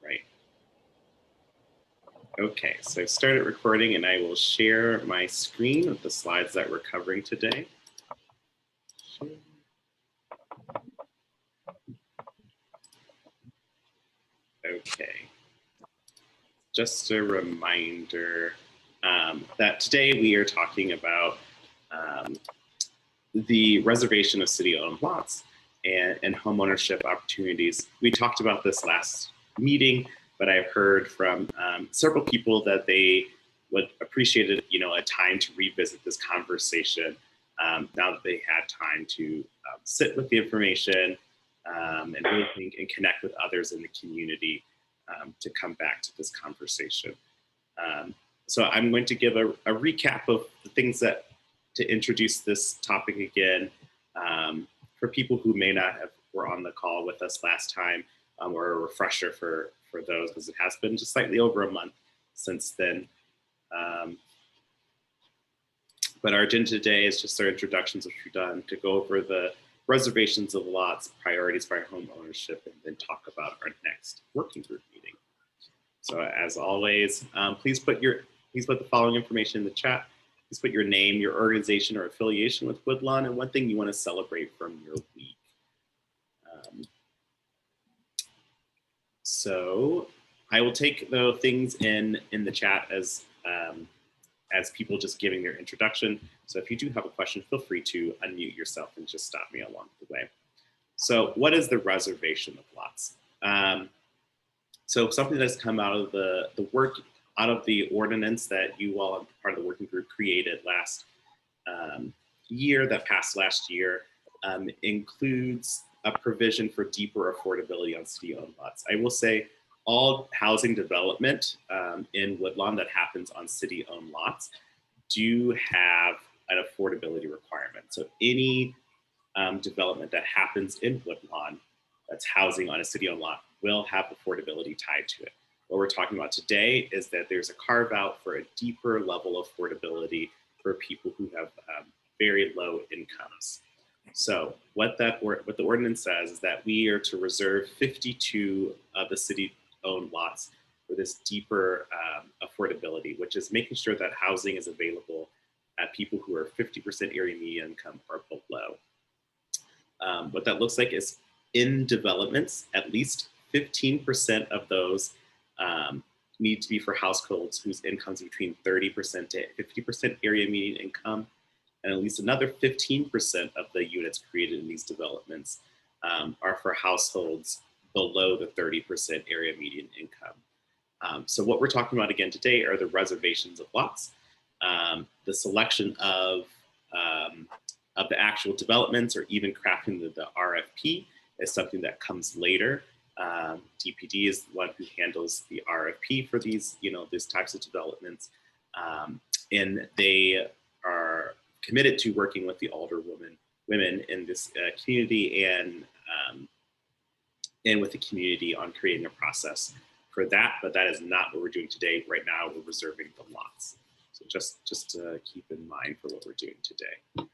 Right. Okay, so I've started recording and I will share my screen with the slides that we're covering today. Okay, just a reminder that today we are talking about the reservation of city-owned lots and homeownership opportunities. We talked about this last meeting, but I've heard from several people that they would appreciate it, a time to revisit this conversation now that they had time to sit with the information and really think and connect with others in the community to come back to this conversation. So I'm going to give a recap of the things that to introduce this topic again for people who may not have were on the call with us last time, or a refresher for those, because it has been just slightly over a month since then. But our agenda today is just our introductions, which we've done, to go over the reservations of lots, priorities by home ownership, and then talk about our next working group meeting. So as always, please put the following information in the chat. Please put your name, your organization, or affiliation with Woodlawn, and one thing you want to celebrate from your week. So I will take the things in the chat as people just giving their introduction. So if you do have a question, feel free to unmute yourself and just stop me along the way. So what is the reservation of lots? So something that's come out of the ordinance that you all, part of the working group, created last year, that passed last year, includes a provision for deeper affordability on city-owned lots. I will say all housing development in Woodlawn that happens on city-owned lots do have an affordability requirement. So any development that happens in Woodlawn that's housing on a city-owned lot will have affordability tied to it. What we're talking about today is that there's a carve out for a deeper level of affordability for people who have very low incomes. So what the ordinance says is that we are to reserve 52 of the city-owned lots for this deeper affordability, which is making sure that housing is available at people who are 50% area median income or below. What that looks like is in developments, at least 15% of those need to be for households whose incomes between 30% to 50% area median income, and at least another 15% of the units created in these developments are for households below the 30% area median income. So what we're talking about again today are the reservations of lots, the selection of the actual developments, or even crafting the RFP is something that comes later. DPD is the one who handles the RFP for these, these types of developments, and they are committed to working with the women in this community and with the community on creating a process for that. But that is not what we're doing today. Right now, we're reserving the lots. So just to keep in mind for what we're doing today.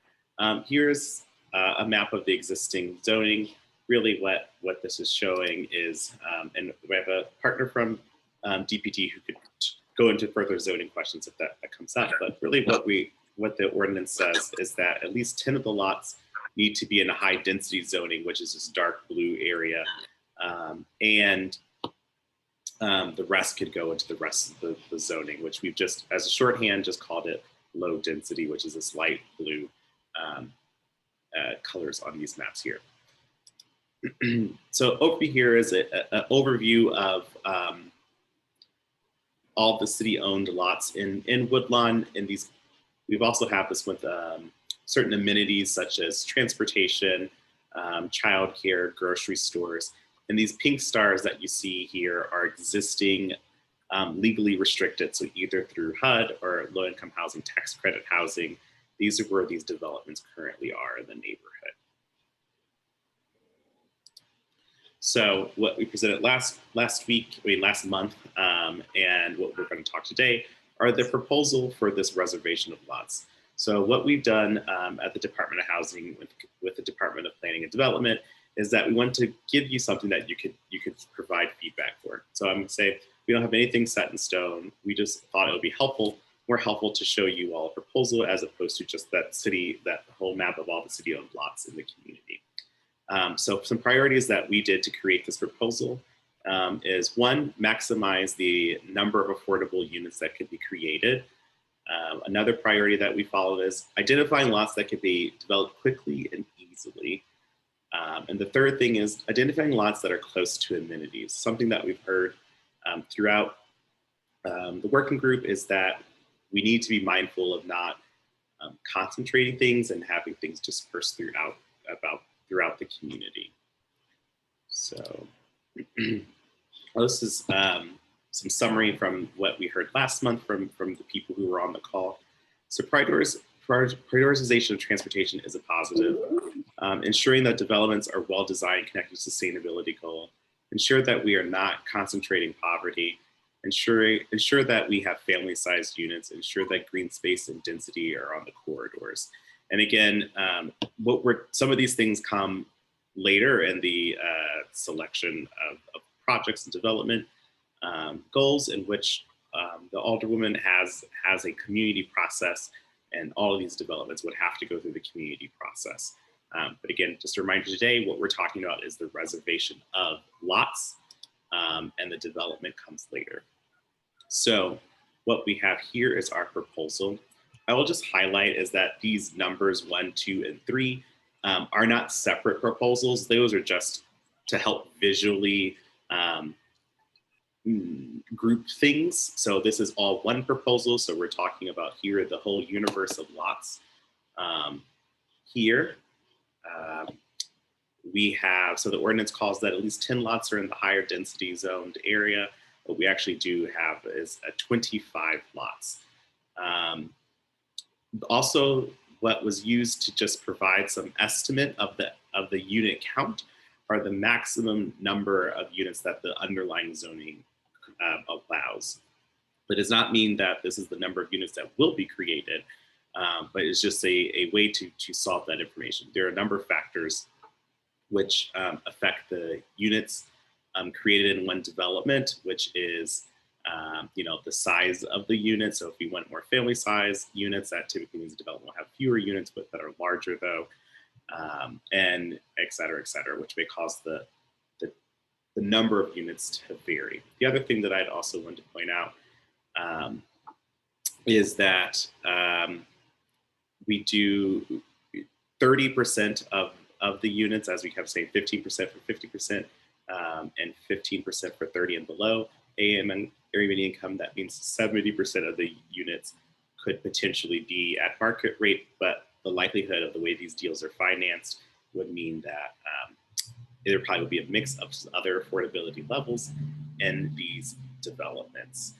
Here's a map of the existing zoning. Really what this is showing is, and we have a partner from DPD who could go into further zoning questions if that comes up, but really what the ordinance says is that at least 10 of the lots need to be in a high density zoning, which is this dark blue area, and the rest could go into the rest of the zoning, which we've just, as a shorthand, just called it low density, which is this light blue colors on these maps here. So over here is an overview of all the city-owned lots in Woodlawn. In these, we've also have this with certain amenities such as transportation, childcare, grocery stores. And these pink stars that you see here are existing legally restricted, so either through HUD or low-income housing tax credit housing. These are where these developments currently are in the neighborhood. So what we presented last month, and what we're going to talk today are the proposal for this reservation of lots. So what we've done at the Department of Housing with the Department of Planning and Development is that we want to give you something that you could provide feedback for. So I'm going to say we don't have anything set in stone. We just thought it would be more helpful to show you all a proposal as opposed to just that whole map of all the city-owned lots in the community. So some priorities that we did to create this proposal is one, maximize the number of affordable units that could be created. Another priority that we followed is identifying lots that could be developed quickly and easily. And the third thing is identifying lots that are close to amenities. Something that we've heard throughout the working group is that we need to be mindful of not concentrating things and having things dispersed throughout the community. So this is some summary from what we heard last month from the people who were on the call. So prioritization of transportation is a positive. Ensuring that developments are well-designed, connected to sustainability goal. Ensure that we are not concentrating poverty. Ensure that we have family-sized units. Ensure that green space and density are on the corridors. And again, some of these things come later in the selection of projects and development goals, in which the Alderwoman has a community process, and all of these developments would have to go through the community process. But again, just a reminder today, what we're talking about is the reservation of lots, and the development comes later. So what we have here is our proposal. I will just highlight is that these numbers 1, 2, and 3 are not separate proposals. Those are just to help visually group things. So this is all one proposal. So we're talking about here the whole universe of lots. Here we have, so the ordinance calls that at least 10 lots are in the higher density zoned area. What we actually do have is 25 lots. Also, what was used to just provide some estimate of the unit count are the maximum number of units that the underlying zoning allows. But it does not mean that this is the number of units that will be created, but it's just a way to solve that information. There are a number of factors which affect the units created in one development, which is the size of the unit. So if we want more family size units, that typically means the development will have fewer units, but that are larger though, and et cetera, which may cause the number of units to vary. The other thing that I'd also want to point out is that we do 30% of the units, as we kept saying, 15% for 50%, and 15% for 30 and below AM and area median income. That means 70% of the units could potentially be at market rate, but the likelihood of the way these deals are financed would mean that there probably would be a mix of other affordability levels in these developments.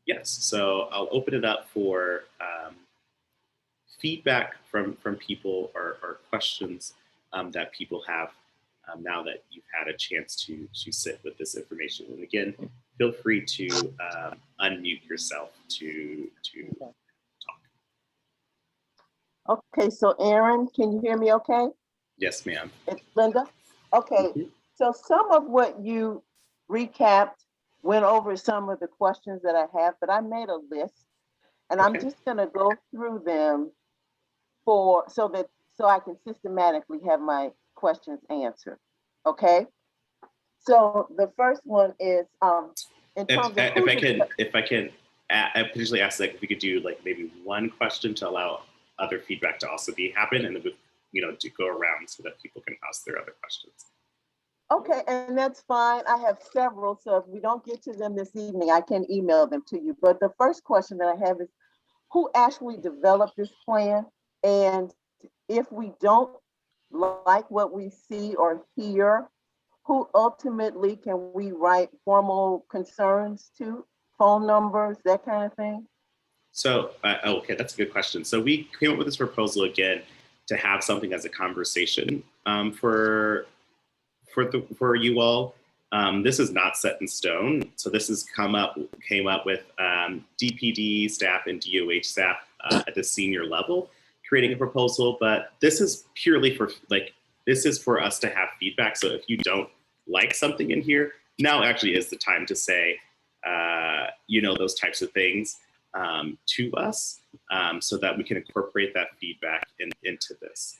Yes, so I'll open it up for feedback from people or questions that people have now that you've had a chance to sit with this information. And again, feel free to unmute yourself to talk. Okay, so Aaron, can you hear me okay? Yes, ma'am. It's Linda. Okay, So some of what you recapped went over some of the questions that I have, but I made a list, and I'm just gonna go through them so I can systematically have my questions answered. Okay. So the first one is in terms of if I can potentially ask, like, if we could do like maybe one question to allow other feedback to also happen, and then to go around so that people can ask their other questions. Okay, and that's fine. I have several, so if we don't get to them this evening, I can email them to you. But the first question that I have is, who actually developed this plan? And if we don't like what we see or hear, who ultimately can we write formal concerns to, phone numbers, that kind of thing? So, okay, that's a good question. So we came up with this proposal again to have something as a conversation for you all. This is not set in stone. So this has came up with DPD staff and DOH staff at the senior level, creating a proposal. But this is purely for this is for us to have feedback. So if you don't like something in here, now actually is the time to say, those types of things to us so that we can incorporate that feedback into this.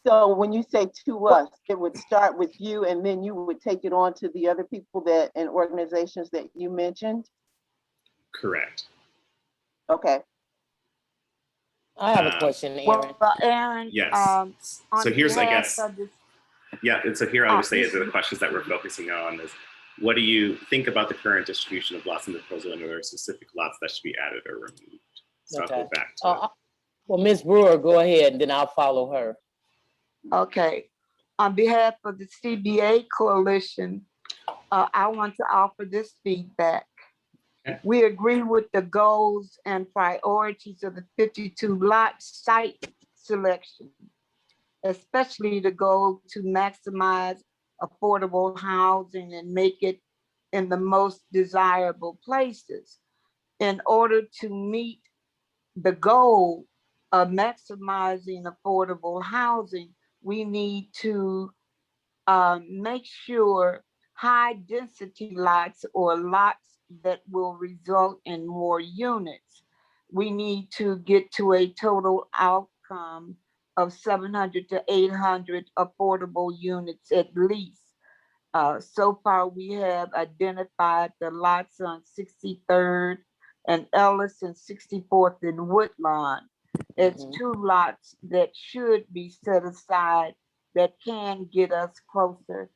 So when you say to us, it would start with you and then you would take it on to the other people and organizations that you mentioned? Correct. Okay. I have a question, Aaron. Well, Aaron. Yes. So here's, I guess, yeah. And so here I'll just say is the questions that we're focusing on is, what do you think about the current distribution of lots in the proposal, and are there specific lots that should be added or removed? So Okay. I'll go back to well, Ms. Brewer, go ahead, and then I'll follow her. Okay. On behalf of the CBA Coalition, I want to offer this feedback. Okay. We agree with the goals and priorities of the 52 lot site selection, especially the goal to maximize affordable housing and make it in the most desirable places. In order to meet the goal of maximizing affordable housing, we need to make sure high density lots or lots that will result in more units. We need to get to a total outcome of 700 to 800 affordable units at least. So far, we have identified the lots on 63rd and Ellis and 64th and Woodlawn. It's two lots that should be set aside that can get us closer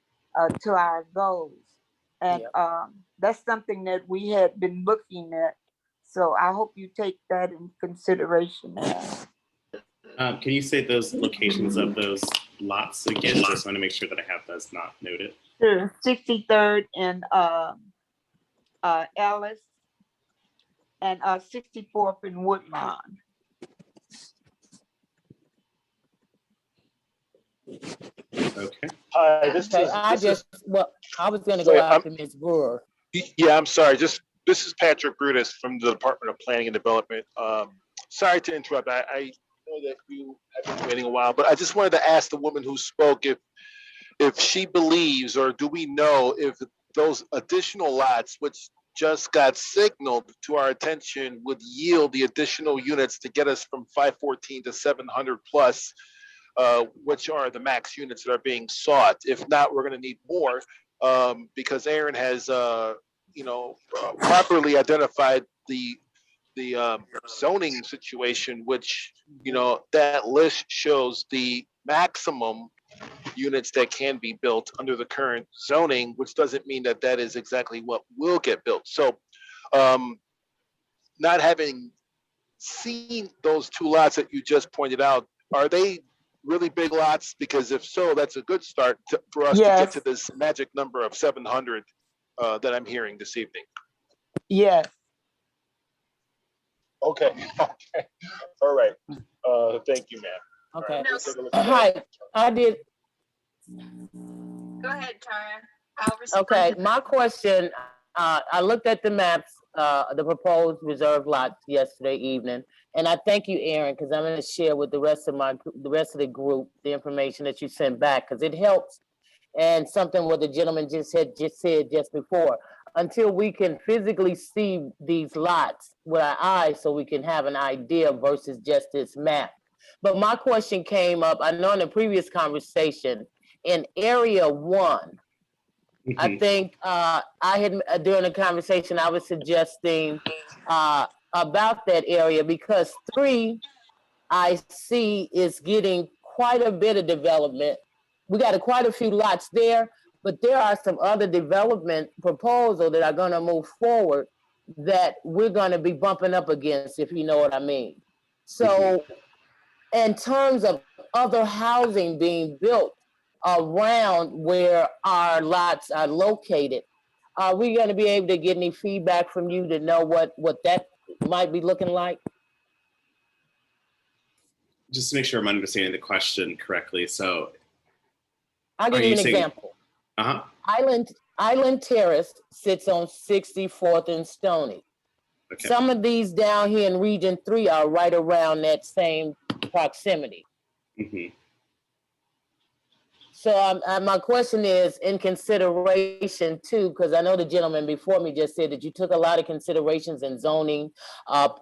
to our goals. And that's something that we had been looking at. So I hope you take that in consideration. Can you say those locations of those lots again? I just want to make sure that I have those not noted. Sure. 63rd and Ellis and 64th and Woodlawn. Okay. Hi, this is. I was going to go after Ms. Brewer. Yeah, I'm sorry. This is Patrick Brutus from the Department of Planning and Development. Sorry to interrupt. I know that you have been waiting a while, but I just wanted to ask the woman who spoke if she believes, or do we know if those additional lots, which just got signaled to our attention, would yield the additional units to get us from 514 to 700 plus, which are the max units that are being sought. If not, we're going to need more because Aaron has, properly identified the zoning situation, which, that list shows the maximum units that can be built under the current zoning, which doesn't mean that that is exactly what will get built. So not having seen those two lots that you just pointed out, are they really big lots? Because if so, that's a good start for us to get to this magic number of 700 that I'm hearing this evening. Yes. Okay. All right. Thank you, ma'am. Okay. Right, hi, I did. Go ahead, Tara. I'll respond. Okay, my question, I looked at the maps, the proposed reserve lots yesterday evening, and I thank you, Aaron, because I'm going to share with the rest of the group the information that you sent back, because it helps. And something what the gentleman just said just before, until we can physically see these lots with our eyes, so we can have an idea versus just this map. But my question came up, I know in the previous conversation, in area 1, I think during the conversation, I was suggesting about that area, because 3, I see is getting quite a bit of development. We got quite a few lots there, but there are some other development proposals that are going to move forward that we're going to be bumping up against, if you know what I mean. So in terms of other housing being built around where our lots are located, are we going to be able to get any feedback from you to know what that might be looking like? Just to make sure I'm understanding the question correctly. So I'll give you an example. Island Terrace sits on 64th and Stony. Okay. Some of these down here in Region 3 are right around that same proximity. So my question is in consideration too, because I know the gentleman before me just said that you took a lot of considerations in zoning,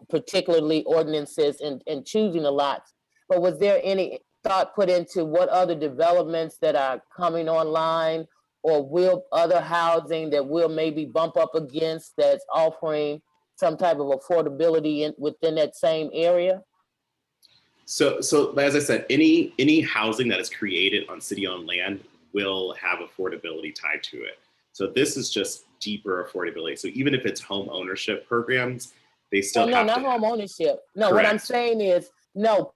particularly ordinances and choosing the lots. But was there any thought put into what other developments that are coming online or will other housing that will maybe bump up against that's offering some type of affordability within that same area? So as I said, any housing that is created on city-owned land will have affordability tied to it. So this is just deeper affordability. So even if it's home ownership programs, they still no, have not to home ownership. No, what I'm Correct. saying is, no,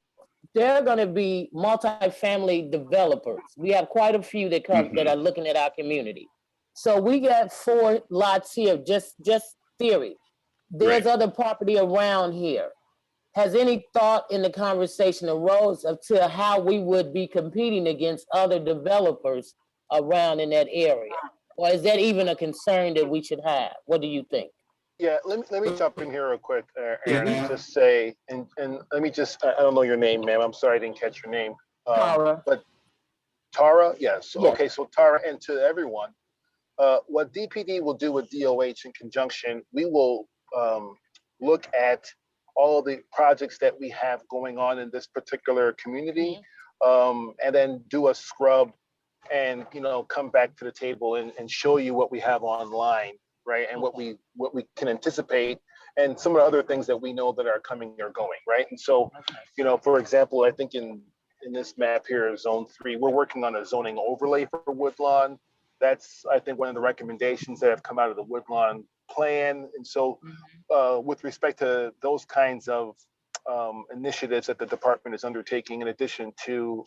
there are going to be multifamily developers. We have quite a few that come that are looking at our community. So we got 4 lots here, just theory. There's Right. other property around here. Has any thought in the conversation arose of to how we would be competing against other developers around in that area? Or is that even a concern that we should have? What do you think? Yeah, let me jump in here real quick, Aaron, Yeah. and just say, and let me just, I don't know your name, ma'am. I'm sorry I didn't catch your name. Tara. But Tara, yes. Yes. Okay, so Tara, and to everyone, what DPD will do with DOH in conjunction, we will look at all the projects that we have going on in this particular community, and then do a scrub and, you know, come back to the table and show you what we have online, right? And what we can anticipate and some of the other things that we know that are coming or going, right? And so, you know, for example, I think in this map here, zone 3, we're working on a zoning overlay for Woodlawn. That's, I think, one of the recommendations that have come out of the Woodlawn plan. And so with respect to those kinds of initiatives that the department is undertaking, in addition to,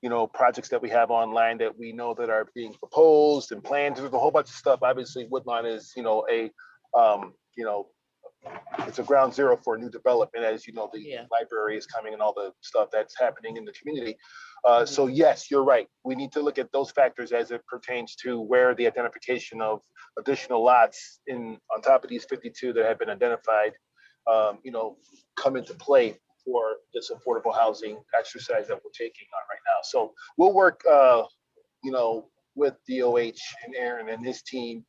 you know, projects that we have online that we know that are being proposed and planned, there's a whole bunch of stuff. Obviously, Woodlawn is, you know, you know, it's a ground zero for new development, as you know, the library is coming and all the stuff that's happening in the community. So yes, you're right. We need to look at those factors as it pertains to where the identification of additional lots on top of these 52 that have been identified, you know, come into play for this affordable housing exercise that we're taking on right now. So we'll work, you know, with DOH and Aaron and his team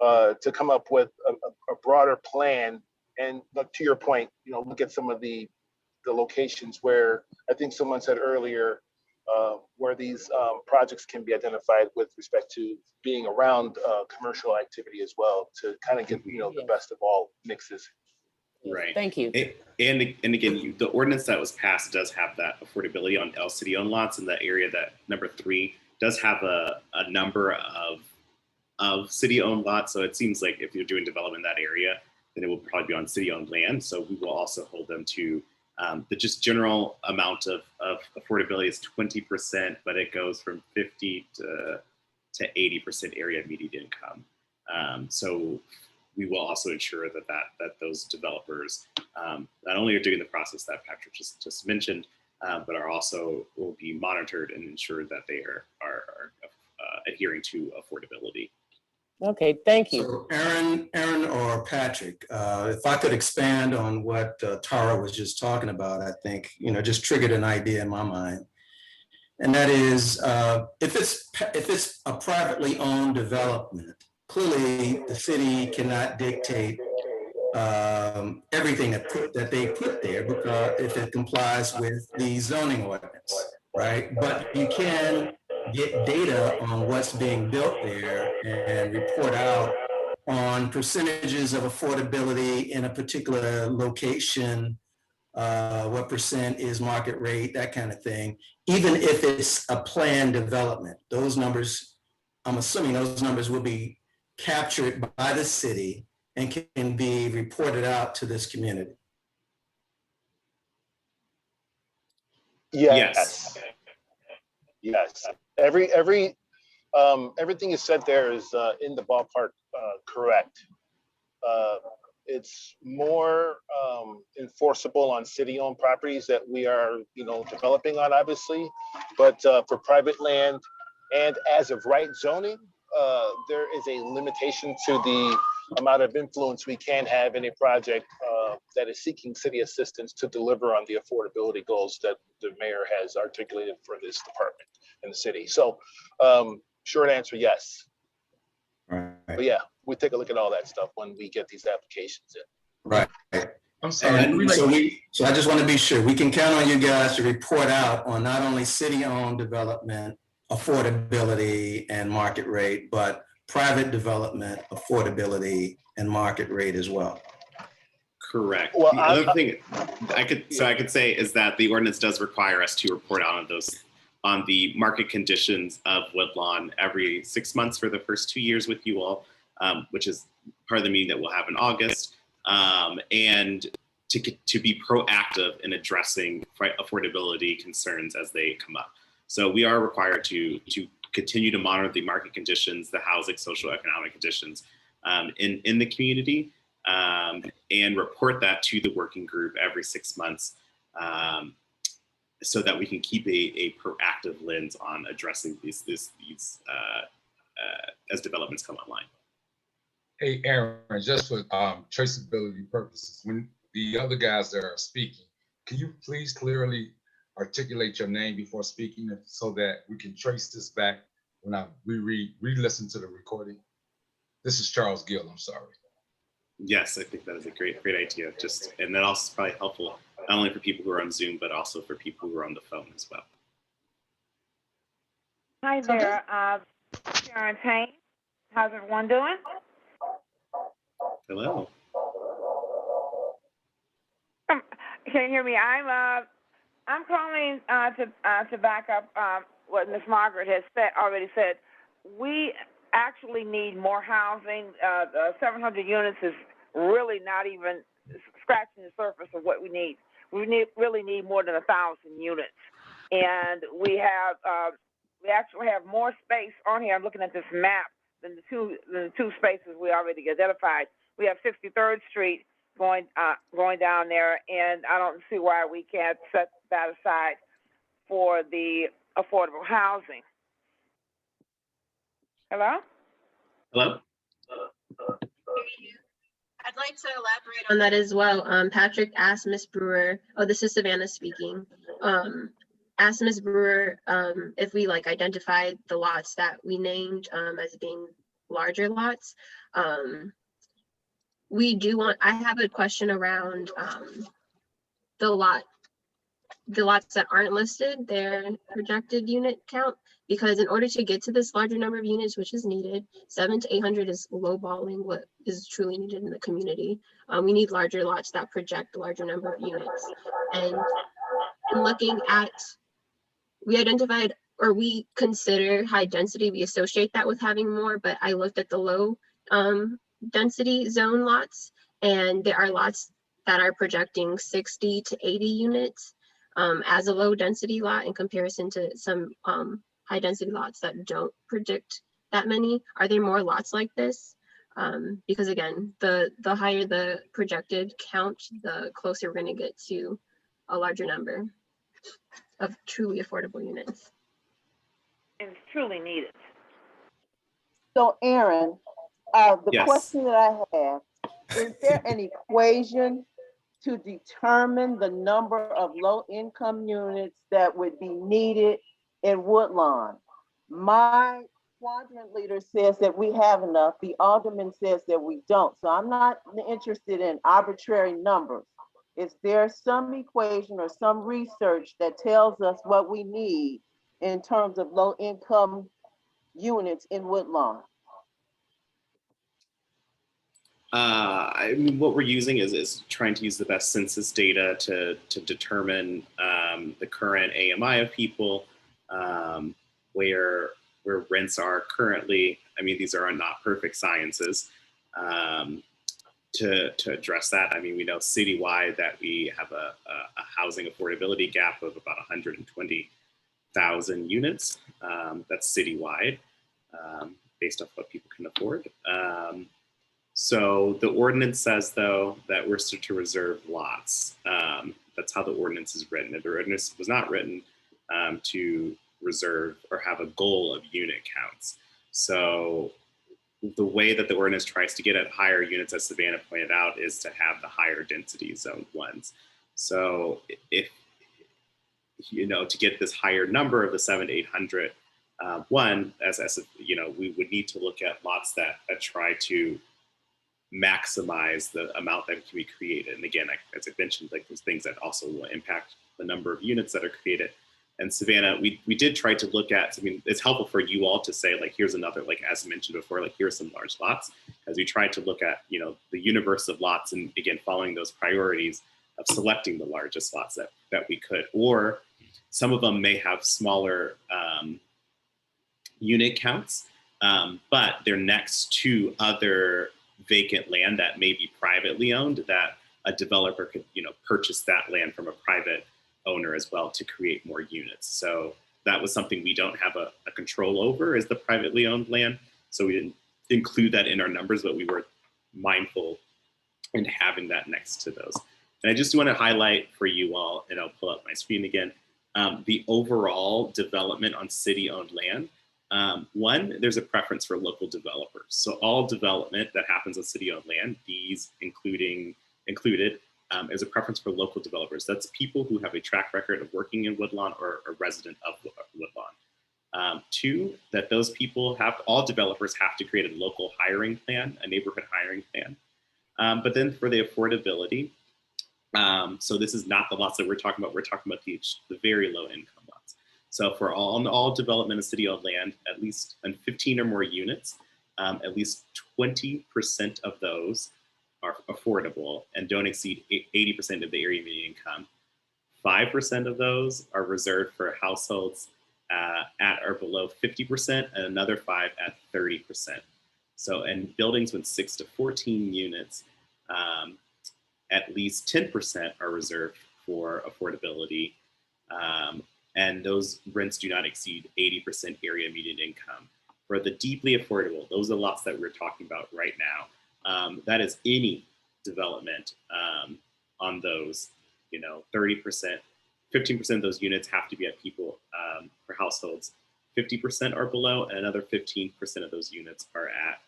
to come up with a broader plan. And to your point, you know, look at some of the locations where I think someone said earlier, where these projects can be identified with respect to being around commercial activity as well, to kind of get, you know, the best of all mixes. Right. Thank you. And again, the ordinance that was passed does have that affordability on L city-owned lots in the area. That number 3 does have a number of city-owned lots. So it seems like if you're doing development in that area, then it will probably be on city-owned land. So we will also hold them to the just general amount of affordability is 20%, but it goes from 50 to 80% area median income. So we will also ensure that those developers not only are doing the process that Patrick just mentioned, but are also will be monitored and ensure that they are adhering to affordability. Okay, thank you. So Aaron or Patrick, if I could expand on what Tara was just talking about, I think, you know, just triggered an idea in my mind. And that is, if it's a privately owned development, clearly the city cannot dictate everything that they put there, because if it complies with the zoning ordinance, right? But you can get data on what's being built there and report out on percentages of affordability in a particular location, what percent is market rate, that kind of thing. Even if it's a planned development, those numbers, I'm assuming those numbers will be captured by the city and can be reported out to this community. Yes. Everything you said there is in the ballpark correct. It's more enforceable on city-owned properties that we are, you know, developing on, obviously, but for private land and as of right zoning, there is a limitation to the amount of influence we can have in a project that is seeking city assistance to deliver on the affordability goals that the mayor has articulated for this department. in the city. So short answer, yes. Right. But yeah, we'll take a look at all that stuff when we get these applications in. Right. I'm sorry. And so I just want to be sure we can count on you guys to report out on not only city-owned development, affordability and market rate, but private development, affordability and market rate as well. Correct. Well, The other thing I could say is that the ordinance does require us to report out on on the market conditions of Woodlawn every 6 months for the first 2 years with you all, which is part of the meeting that we'll have in August, and to be proactive in addressing affordability concerns as they come up. So we are required to continue to monitor the market conditions, the housing, social, economic conditions in the community, and report that to the working group every 6 months, so that we can keep a proactive lens on addressing these as developments come online. Hey, Aaron, just for traceability purposes, when the other guys that are speaking, can you please clearly articulate your name before speaking so that we can trace this back when we re-listen to the recording? This is Charles Gill, I'm sorry. Yes, I think that is a great idea. And that also is probably helpful, not only for people who are on Zoom, but also for people who are on the phone as well. Hi there, Sharon Payne. How's everyone doing? Hello. Can you hear me? I'm calling to back up what Ms. Margaret has already said. We actually need more housing. 700 units is really not even scratching the surface of what we need. We really need more than 1,000 units, and we actually have more space on here. I'm looking at this map than the two spaces we already identified. We have 63rd Street going down there, and I don't see why we can't set that aside for the affordable housing. Hello? Hello? I'd like to elaborate on that as well. Patrick asked Ms. Brewer, oh, this is Savannah speaking. Asked Ms. Brewer if we identified the lots that we named as being larger lots. I have a question around the lots that aren't listed, their projected unit count, because in order to get to this larger number of units, which is needed, 700 to 800 is lowballing what is truly needed in the community. We need larger lots that project a larger number of units. And in looking at, we identified, or we consider high density, we associate that with having more, but I looked at the low density zone lots, and there are lots that are projecting 60 to 80 units as a low density lot in comparison to some high density lots that don't predict that many. Are there more lots like this? Because again, the higher the projected count, the closer we're going to get to a larger number of truly affordable units. And it's truly needed. So Aaron, the Yes. question that I have, is there an equation to determine the number of low-income units that would be needed in Woodlawn? My quadrant leader says that we have enough. The alderman says that we don't. So I'm not interested in arbitrary numbers. Is there some equation or some research that tells us what we need in terms of low-income units in Woodlawn? I mean, what we're using is trying to use the best census data to determine the current AMI of people, where rents are currently. I mean, these are not perfect sciences. To address that, I mean, we know citywide that we have a housing affordability gap of about 120,000 units. That's citywide, based off what people can afford. So the ordinance says, though, that we're to reserve lots. That's how the ordinance is written. The ordinance was not written to reserve or have a goal of unit counts. So the way that the ordinance tries to get at higher units, as Savannah pointed out, is to have the higher density zone ones. So if to get this higher number of the 700 to 800, as you know, we would need to look at lots that try to maximize the amount that can be created. And again, as I mentioned, like those things that also will impact the number of units that are created. And Savannah, we did try to look at, I mean, it's helpful for you all to say, like, here's another, like, as mentioned before, like, here's some large lots, as we tried to look at, the universe of lots, and again, following those priorities of selecting the largest lots that we could. Or some of them may have smaller unit counts, but they're next to other vacant land that may be privately owned, that a developer could, purchase that land from a private owner as well to create more units. So that was something we don't have a control over, is the privately owned land. So we didn't include that in our numbers, but we were mindful in having that next to those. And I just want to highlight for you all, and I'll pull up my screen again, the overall development on city-owned land. One, there's a preference for local developers. So all development that happens on city-owned land, these included, is a preference for local developers. That's people who have a track record of working in Woodlawn or a resident of Woodlawn. Two, that those people all developers have to create a local hiring plan, a neighborhood hiring plan. But then for the affordability, so this is not the lots that we're talking about the very low income lots. So for all development of city-owned land, at least 15 or more units, at least 20% of those are affordable and don't exceed 80% of the area median income. 5% of those are reserved for households at or below 50%, and another 5 at 30%. So in buildings with 6 to 14 units, at least 10% are reserved for affordability, and those rents do not exceed 80% area median income. For the deeply affordable, those are the lots that we're talking about right now. That is any development on those, 30%, 15% of those units have to be at people for households 50% or below, and another 15% of those units are at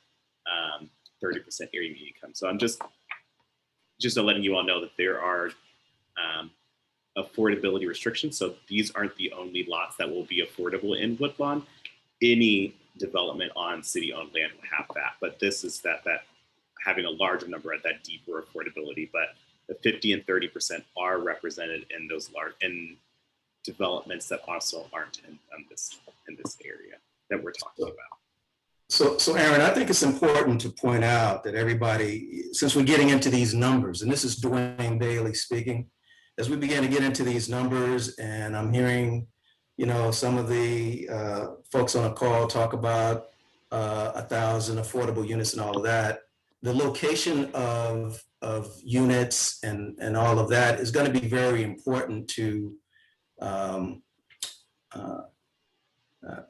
30% area median income. So I'm just letting you all know that there are affordability restrictions. So these aren't the only lots that will be affordable in Woodlawn. Any development on city-owned land will have that, but this is that having a larger number at that deeper affordability. But the 50 and 30% are represented in those in developments that also aren't in this area that we're talking about. So Aaron, I think it's important to point out that everybody, since we're getting into these numbers, and this is Dwayne Bailey speaking, as we begin to get into these numbers, and I'm hearing, some of the folks on a call talk about 1,000 affordable units and all of that, the location of units and all of that is going to be very important to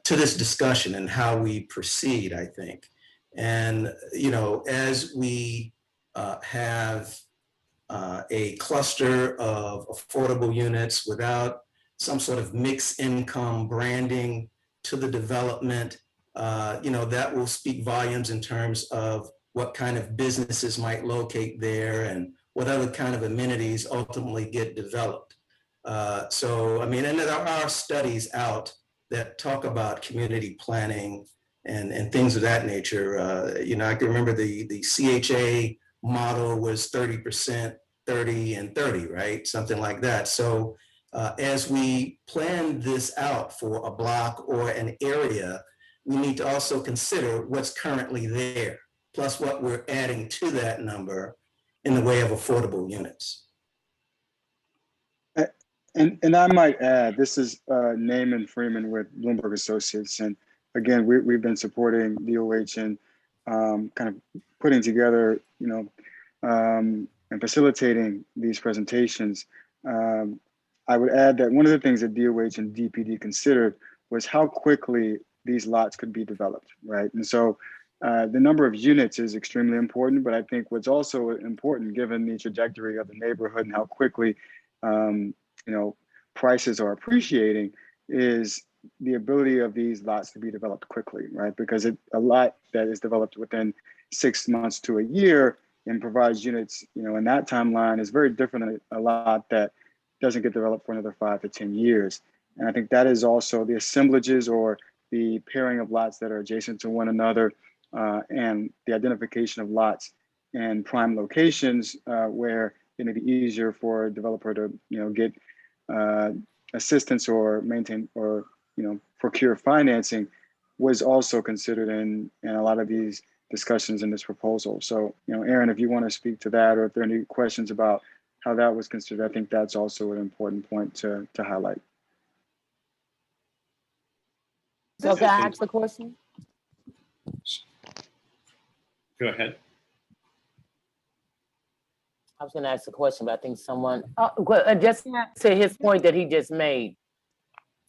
this discussion and how we proceed, I think. And, as we have a cluster of affordable units without some sort of mixed income branding to the development, that will speak volumes in terms of what kind of businesses might locate there and what other kind of amenities ultimately get developed. And there are studies out that talk about community planning and things of that nature. I can remember the CHA model was 30%, 30 and 30, right? Something like that. So as we plan this out for a block or an area, we need to also consider what's currently there, plus what we're adding to that number in the way of affordable units. And I might add, this is Naaman Freeman with Bloomberg Associates. And again, we've been supporting DOH and kind of putting together, and facilitating these presentations. I would add that one of the things that DOH and DPD considered was how quickly these lots could be developed, right? And so the number of units is extremely important, but I think what's also important, given the trajectory of the neighborhood and how quickly prices are appreciating, is the ability of these lots to be developed quickly, right? Because a lot that is developed within 6 months to a year and provides units, in that timeline is very different than a lot that doesn't get developed for another 5 to 10 years. And I think that is also the assemblages or the pairing of lots that are adjacent to one another, and the identification of lots in prime locations where it may be easier for a developer to, get assistance or maintain or, procure financing was also considered in a lot of these discussions in this proposal. So, Aaron, if you want to speak to that, or if there are any questions about how that was considered, I think that's also an important point to highlight. So can I ask the question? Go ahead. I was gonna ask a question, but I think someone, just to his point that he just made.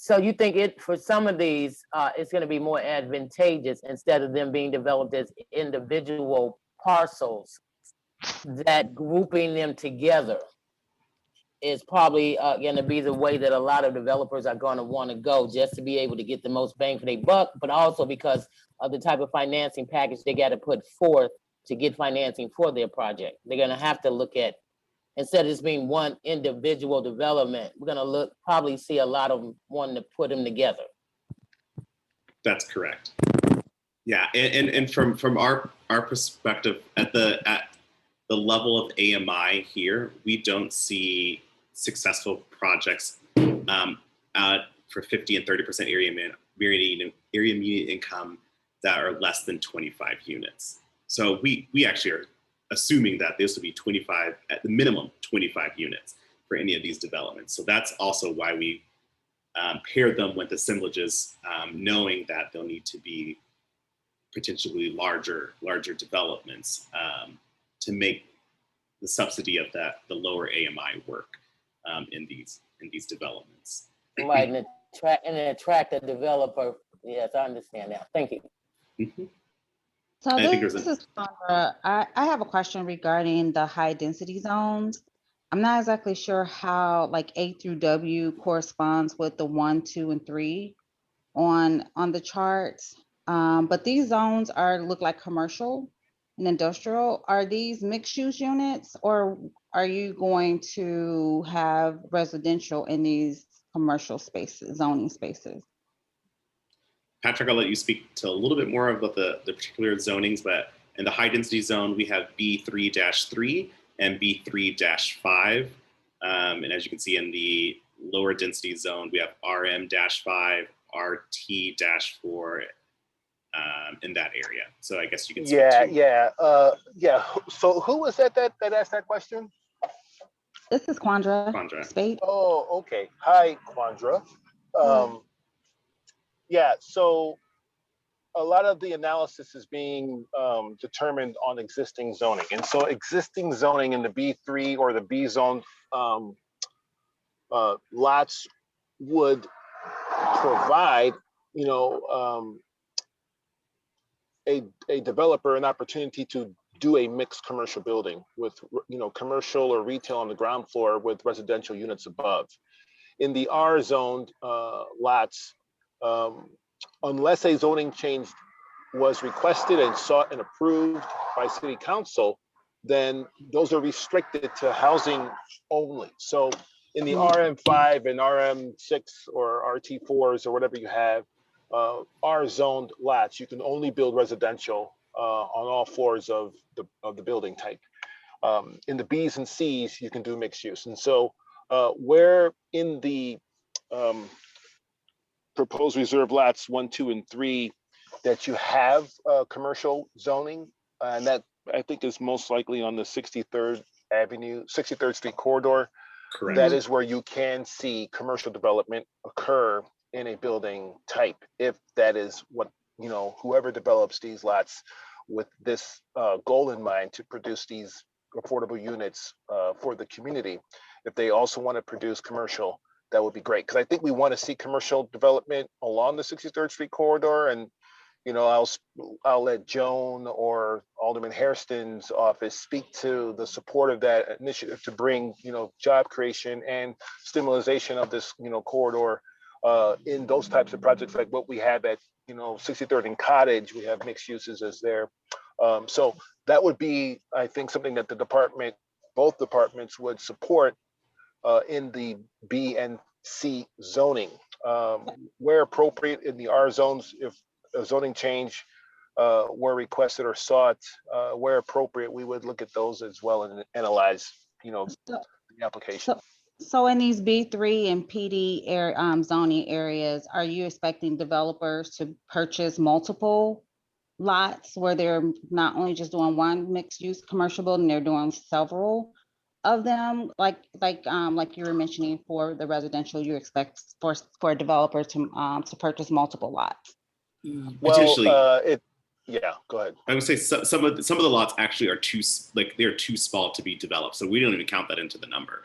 So you think for some of these, it's gonna be more advantageous instead of them being developed as individual parcels, that grouping them together is probably gonna be the way that a lot of developers are gonna wanna go, just to be able to get the most bang for their buck, but also because of the type of financing package they gotta put forth to get financing for their project. They're gonna have to look at, instead of just being one individual development, we're gonna probably see a lot of them wanting to put them together. That's correct. Yeah, and from our perspective, at the level of AMI here, we don't see successful projects for 50 and 30% area median income that are less than 25 units. So we actually are assuming that this will be 25, at the minimum 25 units for any of these developments. So that's also why we paired them with assemblages, knowing that they'll need to be potentially larger developments to make the subsidy of the lower AMI work in these developments. Right, and attract a developer. Yes, I understand that. Thank you. Mm-hmm. So this is Sandra. I have a question regarding the high density zones. I'm not exactly sure how like A through W corresponds with the 1, 2, and 3 on the charts. But these zones look like commercial and industrial. Are these mixed use units, or are you going to have residential in these commercial spaces, zoning spaces? Patrick, I'll let you speak to a little bit more about the particular zonings, but in the high density zone, we have B3-3 and B3-5. And as you can see in the lower density zone, we have RM-5, RT-4 in that area. So I guess you can speak to. Yeah. So who was that asked that question? This is Quandra. Spade. Oh, okay. Hi, Quandra. Yeah, so a lot of the analysis is being determined on existing zoning. And so existing zoning in the B3 or the B zone lots would provide, a developer an opportunity to do a mixed commercial building with, commercial or retail on the ground floor with residential units above. In the R zoned lots, unless a zoning change was requested and sought and approved by city council, then those are restricted to housing only. So in the RM5 and RM6 or RT4s or whatever you have, R zoned lots, you can only build residential on all floors of the building type. In the Bs and Cs, you can do mixed use. And so where in the proposed reserve lots 1, 2, and 3 that you have commercial zoning, and that I think is most likely on the 63rd Street corridor. Correct. That is where you can see commercial development occur in a building type, if that is what, whoever develops these lots with this goal in mind to produce these affordable units for the community. If they also want to produce commercial, that would be great. Because I think we want to see commercial development along the 63rd Street corridor. And, I'll let Joan or Alderman Hairston's office speak to the support of that initiative to bring, job creation and stimulation of this, corridor in those types of projects, like what we have at, 63rd and Cottage. We have mixed uses as there. So that would be, I think, something that both departments would support in the B and C zoning. Where appropriate in the R zones, if a zoning change were requested or sought, where appropriate, we would look at those as well and analyze, the application. So in these B3 and PD zoning areas, are you expecting developers to purchase multiple lots where they're not only just doing one mixed use commercial building, they're doing several of them, like you were mentioning for the residential, you expect for a developer to purchase multiple lots? Potentially. Yeah, go ahead. I would say some of the lots actually are they're too small to be developed, so we don't even count that into the number,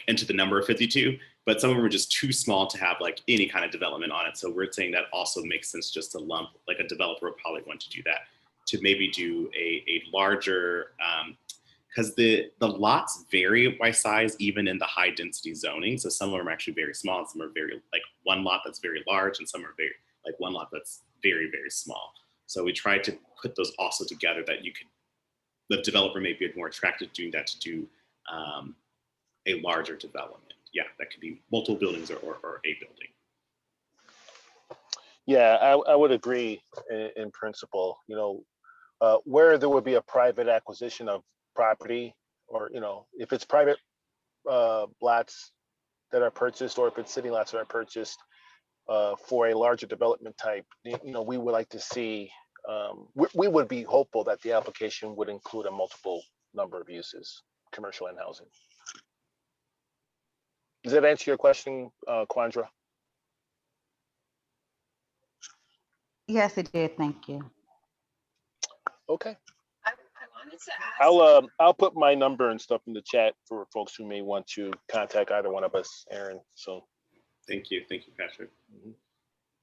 into the number of 52. But some of them are just too small to have like any kind of development on it. So we're saying that also makes sense just to lump, like a developer would probably want to do that, to maybe do a larger, because the lots vary by size, even in the high density zoning. So some of them are actually very small, and some are very like one lot that's very large, and some are very like one lot that's very, very small. So we tried to put those also together that the developer may be more attracted to doing that, to do a larger development. Yeah, that could be multiple buildings or a building. Yeah, I would agree in principle. Where there would be a private acquisition of property, or if it's private lots that are purchased, or if it's city lots that are purchased for a larger development type, we would like to see. We would be hopeful that the application would include a multiple number of uses, commercial and housing. Does that answer your question, Quandra? Yes, it did. Thank you. Okay. I wanted to ask. I'll put my number and stuff in the chat for folks who may want to contact either one of us, Aaron. So thank you, Patrick. Mm-hmm.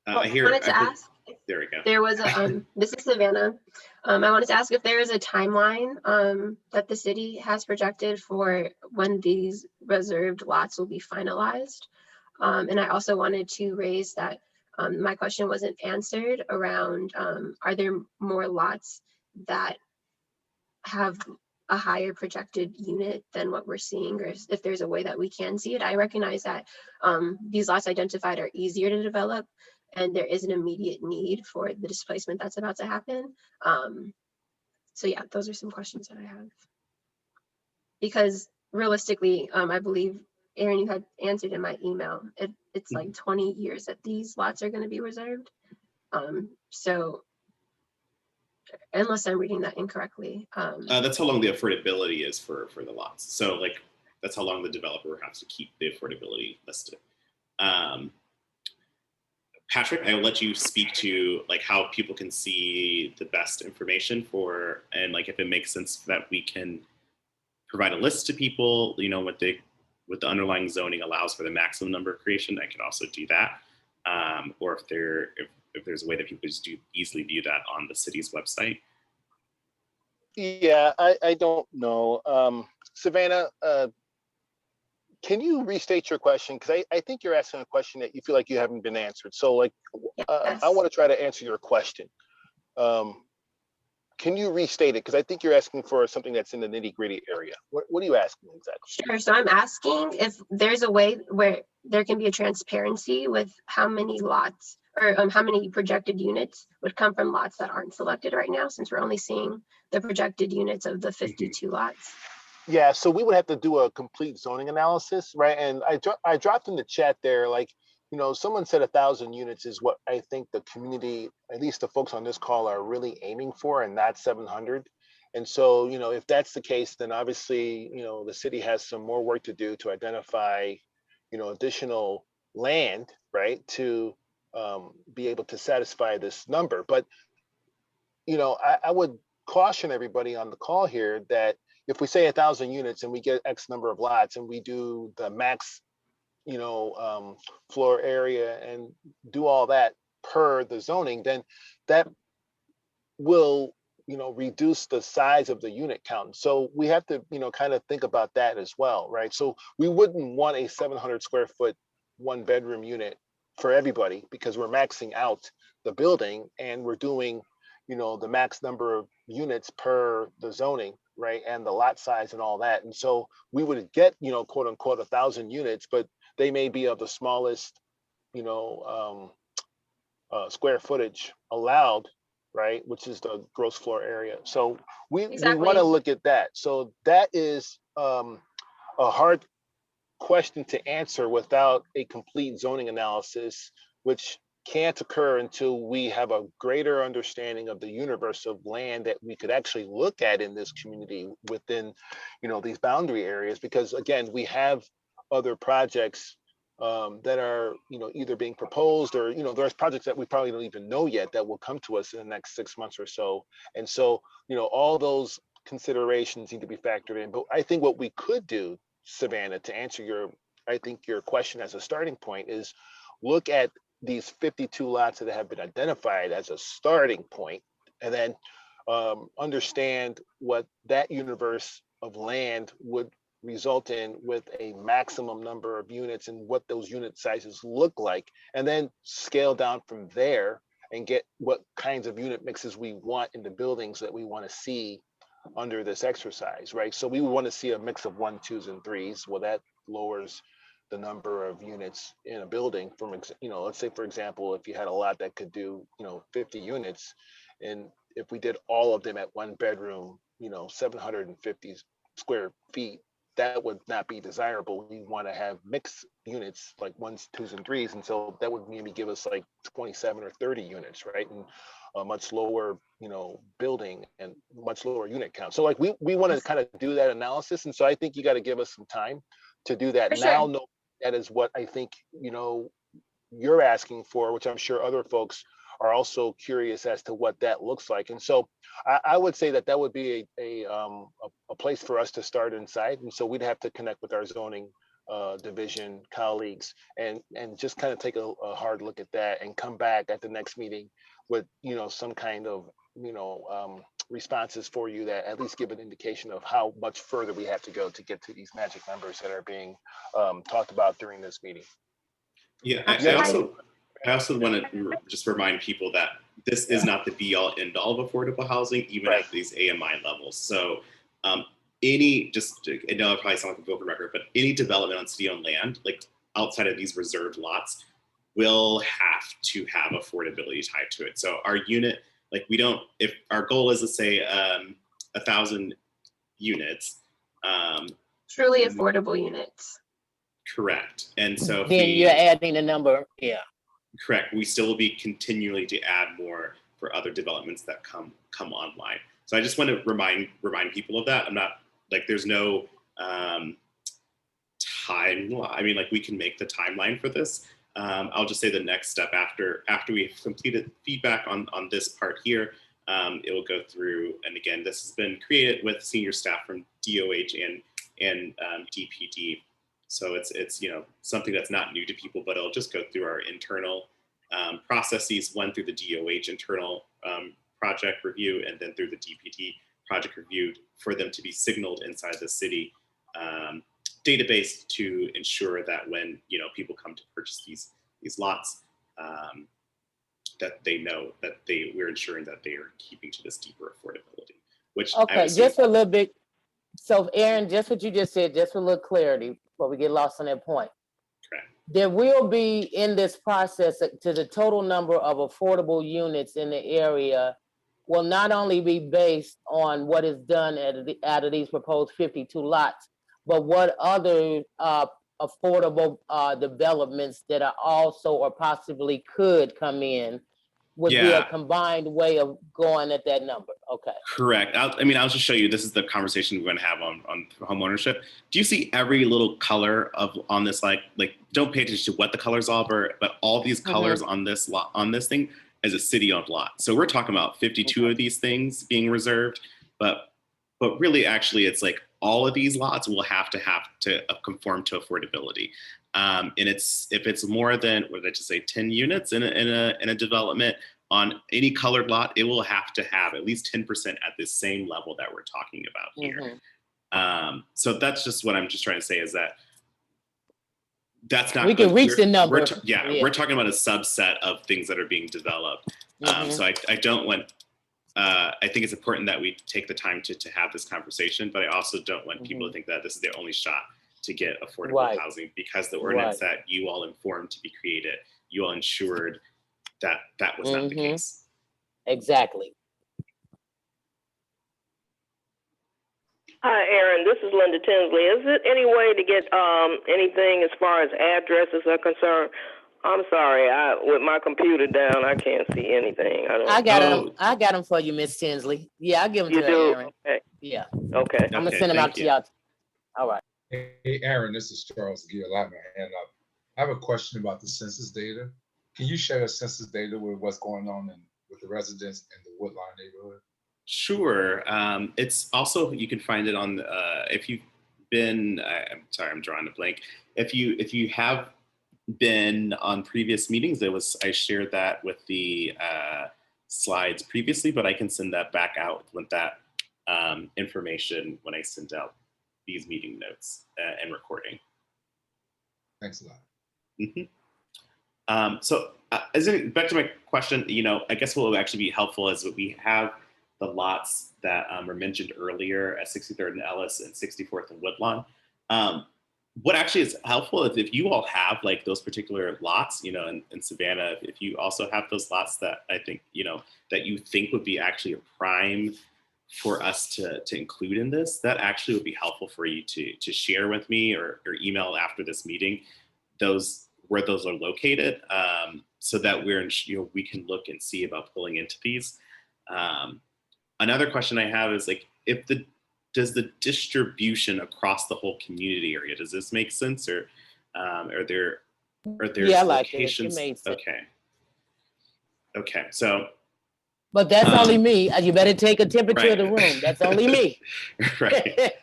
I wanted to ask. There we go. There was a this is Savannah. I wanted to ask if there is a timeline that the city has projected for when these reserved lots will be finalized. And I also wanted to raise that my question wasn't answered around are there more lots that have a higher projected unit than what we're seeing, or if there's a way that we can see it. I recognize that these lots identified are easier to develop, and there is an immediate need for the displacement that's about to happen. So yeah, those are some questions that I have. Because realistically, I believe, Aaron, you had answered in my email, it's like 20 years that these lots are going to be reserved. So unless I'm reading that incorrectly. That's how long the affordability is for the lots. So like, that's how long the developer has to keep the affordability listed. Patrick, I will let you speak to like how people can see the best information and like if it makes sense that we can provide a list to people, what the underlying zoning allows for the maximum number of creation. I could also do that. Or if there's a way that people just easily view that on the city's website. Yeah, I don't know. Savannah, can you restate your question? Because I think you're asking a question that you feel like you haven't been answered. So like, Yes. I want to try to answer your question. Can you restate it? Because I think you're asking for something that's in the nitty-gritty area. What are you asking exactly? Sure. So I'm asking if there's a way where there can be a transparency with how many lots or how many projected units would come from lots that aren't selected right now, since we're only seeing the projected units of the 52 lots. Yeah, so we would have to do a complete zoning analysis, right? And I dropped in the chat there, like, someone said 1,000 units is what I think the community, at least the folks on this call, are really aiming for, and not 700. And so, if that's the case, then obviously, the city has some more work to do to identify, additional land, right, to be able to satisfy this number. But, I would caution everybody on the call here that if we say 1,000 units and we get X number of lots and we do the max, floor area and do all that per the zoning, then that will, reduce the size of the unit count. So we have to, kind of think about that as well, right? So we wouldn't want a 700 square foot, 1-bedroom unit for everybody, because we're maxing out the building and we're doing, the max number of units per the zoning, right? And the lot size and all that. And so we would get, quote unquote, 1,000 units, but they may be of the smallest, square footage allowed, right? Which is the gross floor area. So we want Exactly. to look at that. So that is a hard question to answer without a complete zoning analysis, which can't occur until we have a greater understanding of the universe of land that we could actually look at in this community within, these boundary areas. Because again, we have other projects that are, either being proposed or, there's projects that we probably don't even know yet that will come to us in the next 6 months or so. And so, all those considerations need to be factored in. But I think what we could do, Savannah, to answer your question as a starting point, is look at these 52 lots that have been identified as a starting point, and then understand what that universe of land would result in with a maximum number of units and what those unit sizes look like, and then scale down from there and get what kinds of unit mixes we want in the buildings that we want to see under this exercise, right? So we want to see a mix of 1s, 2s, and 3s. Well, that lowers the number of units in a building from, let's say, for example, if you had a lot that could do, 50 units, and if we did all of them at 1 bedroom, 750 square feet, that would not be desirable. We want to have mixed units like 1s, 2s, and 3s. And so that would maybe give us like 27 or 30 units, right? And a much lower, building and much lower unit count. So like we want to kind of do that analysis. And so I think you got to give us some time to do that. For Now, sure. no, that is what I think, you're asking for, which I'm sure other folks are also curious as to what that looks like. And so I would say that would be a place for us to start inside. And so we'd have to connect with our zoning division colleagues and just kind of take a hard look at that and come back at the next meeting with, some kind of, responses for you that at least give an indication of how much further we have to go to get to these magic numbers that are being talked about during this meeting. Yeah, I also want to just remind people that this is not the be all end all of affordable housing, even Right. at these AMI levels. So I know I probably sound like a broken record, but any development on city-owned land, like outside of these reserved lots, will have to have affordability tied to it. So our unit, like if our goal is to say 1,000 units. Truly affordable units. Correct. And so Then you're adding a number, yeah. Correct. We still will be continually to add more for other developments that come online. So I just want to remind people of that. I'm not like there's no time. I mean, like we can make the timeline for this. I'll just say the next step after we've completed feedback on this part here, it will go through. And again, this has been created with senior staff from DOH and DPD. So it's something that's not new to people, but it'll just go through our internal processes, one through the DOH internal project review, and then through the DPD project review for them to be signaled inside the city database to ensure that when people come to purchase these lots, that they know that we're ensuring that they are keeping to this deeper affordability. Which okay, just a little bit. So, Aaron, just what you just said, just for a little clarity, before we get lost on that point. Correct. There will be in this process to the total number of affordable units in the area will not only be based on what is done out of these proposed 52 lots, but what other affordable developments that are also or possibly could come in would be a combined way of going at that number. Okay. Correct. I'll just show you. This is the conversation we're going to have on homeownership. Do you see every little color on this? Like don't pay attention to what the colors are, but all these colors on this lot, on this thing is a city-owned lot. So we're talking about 52 of these things being reserved, but really, actually, it's like all of these lots will have to conform to affordability. And if it's more than, what did I just say, 10 units in a development on any colored lot, it will have to have at least 10% at this same level that we're talking about here. So that's just what I'm just trying to say is that that's not. We can reach the number. We're talking about a subset of things that are being developed. So I don't want I think it's important that we take the time to have this conversation, but I also don't want people to think that this is their only shot to get affordable housing, because the ordinance that you all informed to be created, you all ensured that that was not the case. Exactly. Hi, Aaron. This is Linda Tinsley. Is it any way to get anything as far as addresses are concerned? I'm sorry, with my computer down, I can't see anything. I got them. I got them for you, Miss Tinsley. Yeah, I'll give them to her, Aaron. Okay. Yeah. Okay. I'm gonna send them out to y'all. All right. Hey, Aaron, this is Charles Gill. I have my hand up. I have a question about the census data. Can you share the census data with what's going on with the residents in the Woodlawn neighborhood? Sure. It's also, you can find it on, if you've been, I'm sorry, I'm drawing a blank. If you have been on previous meetings, I shared that with the slides previously, but I can send that back out with that information when I send out these meeting notes and recording. Thanks a lot. So back to my question, I guess what will actually be helpful is that we have the lots that were mentioned earlier at 63rd and Ellis and 64th and Woodlawn. What actually is helpful is if you all have like those particular lots, in Savannah, if you also have those lots that I think, that you think would be actually a prime for us to include in this, that actually would be helpful for you to share with me or email after this meeting, where those are located, so that we can look and see about pulling into these. Another question I have is like, does the distribution across the whole community area, does this make sense, or are there locations? It made sense. Okay, so. But that's only me. You better take a temperature of the room. That's only me. Right.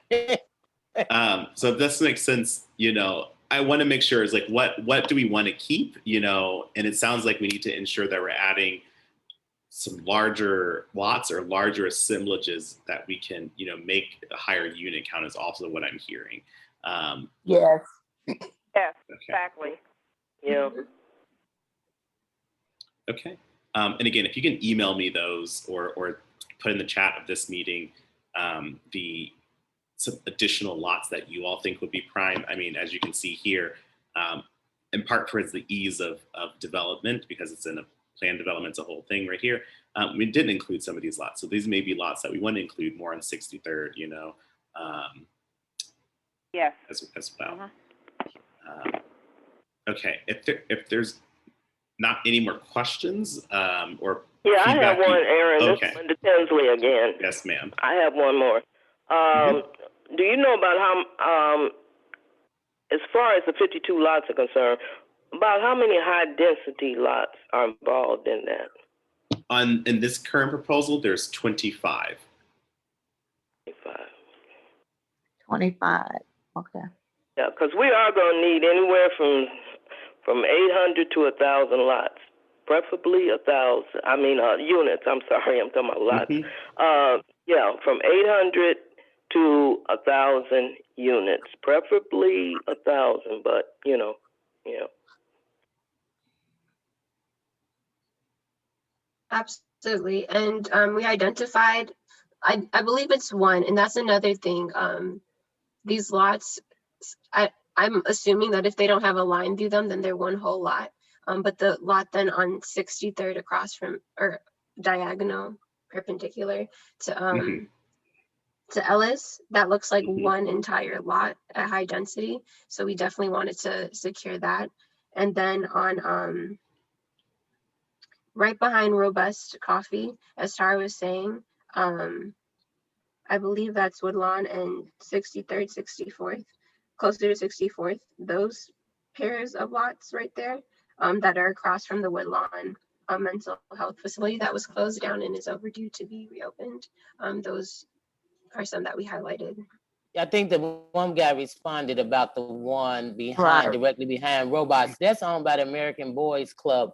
So this makes sense. I want to make sure is like, what do we want to keep? And it sounds like we need to ensure that we're adding some larger lots or larger assemblages that we can, make a higher unit count is also what I'm hearing. Yes. Yes, Okay. exactly. Yeah. Okay. And again, if you can email me those or put in the chat of this meeting, some additional lots that you all think would be prime. I mean, as you can see here, in part towards the ease of development, because it's in a planned development, it's a whole thing right here. We didn't include some of these lots. So these may be lots that we want to include more on 63rd, Yes. as well. Okay, if there's not any more questions or yeah, I have one, Aaron. Okay. This is Linda Tinsley again. Yes, ma'am. I have one more. Do you know about how, as far as the 52 lots are concerned, about how many high density lots are involved in that? In this current proposal, there's 25. 25, okay. Yeah, because we are going to need anywhere from 800 to 1,000 lots, preferably 1,000. I mean units. I'm sorry, I'm talking about lots. Yeah, from 800 to 1,000 units, preferably 1,000. But yeah. Absolutely. And we identified, I believe it's one, and that's another thing. These lots, I'm assuming that if they don't have a line through them, then they're one whole lot. But the lot then on 63rd across from, or diagonal, perpendicular to Ellis, that looks like one entire lot at high density. So we definitely wanted to secure that. And then on right behind Robust Coffee, as Tara was saying, I believe that's Woodlawn and 63rd, 64th, closer to 64th, those pairs of lots right there that are across from the Woodlawn mental health facility that was closed down and is overdue to be reopened. Those are some that we highlighted. I think the one guy responded about the one behind, directly behind Robots. That's owned by the American Boys Club.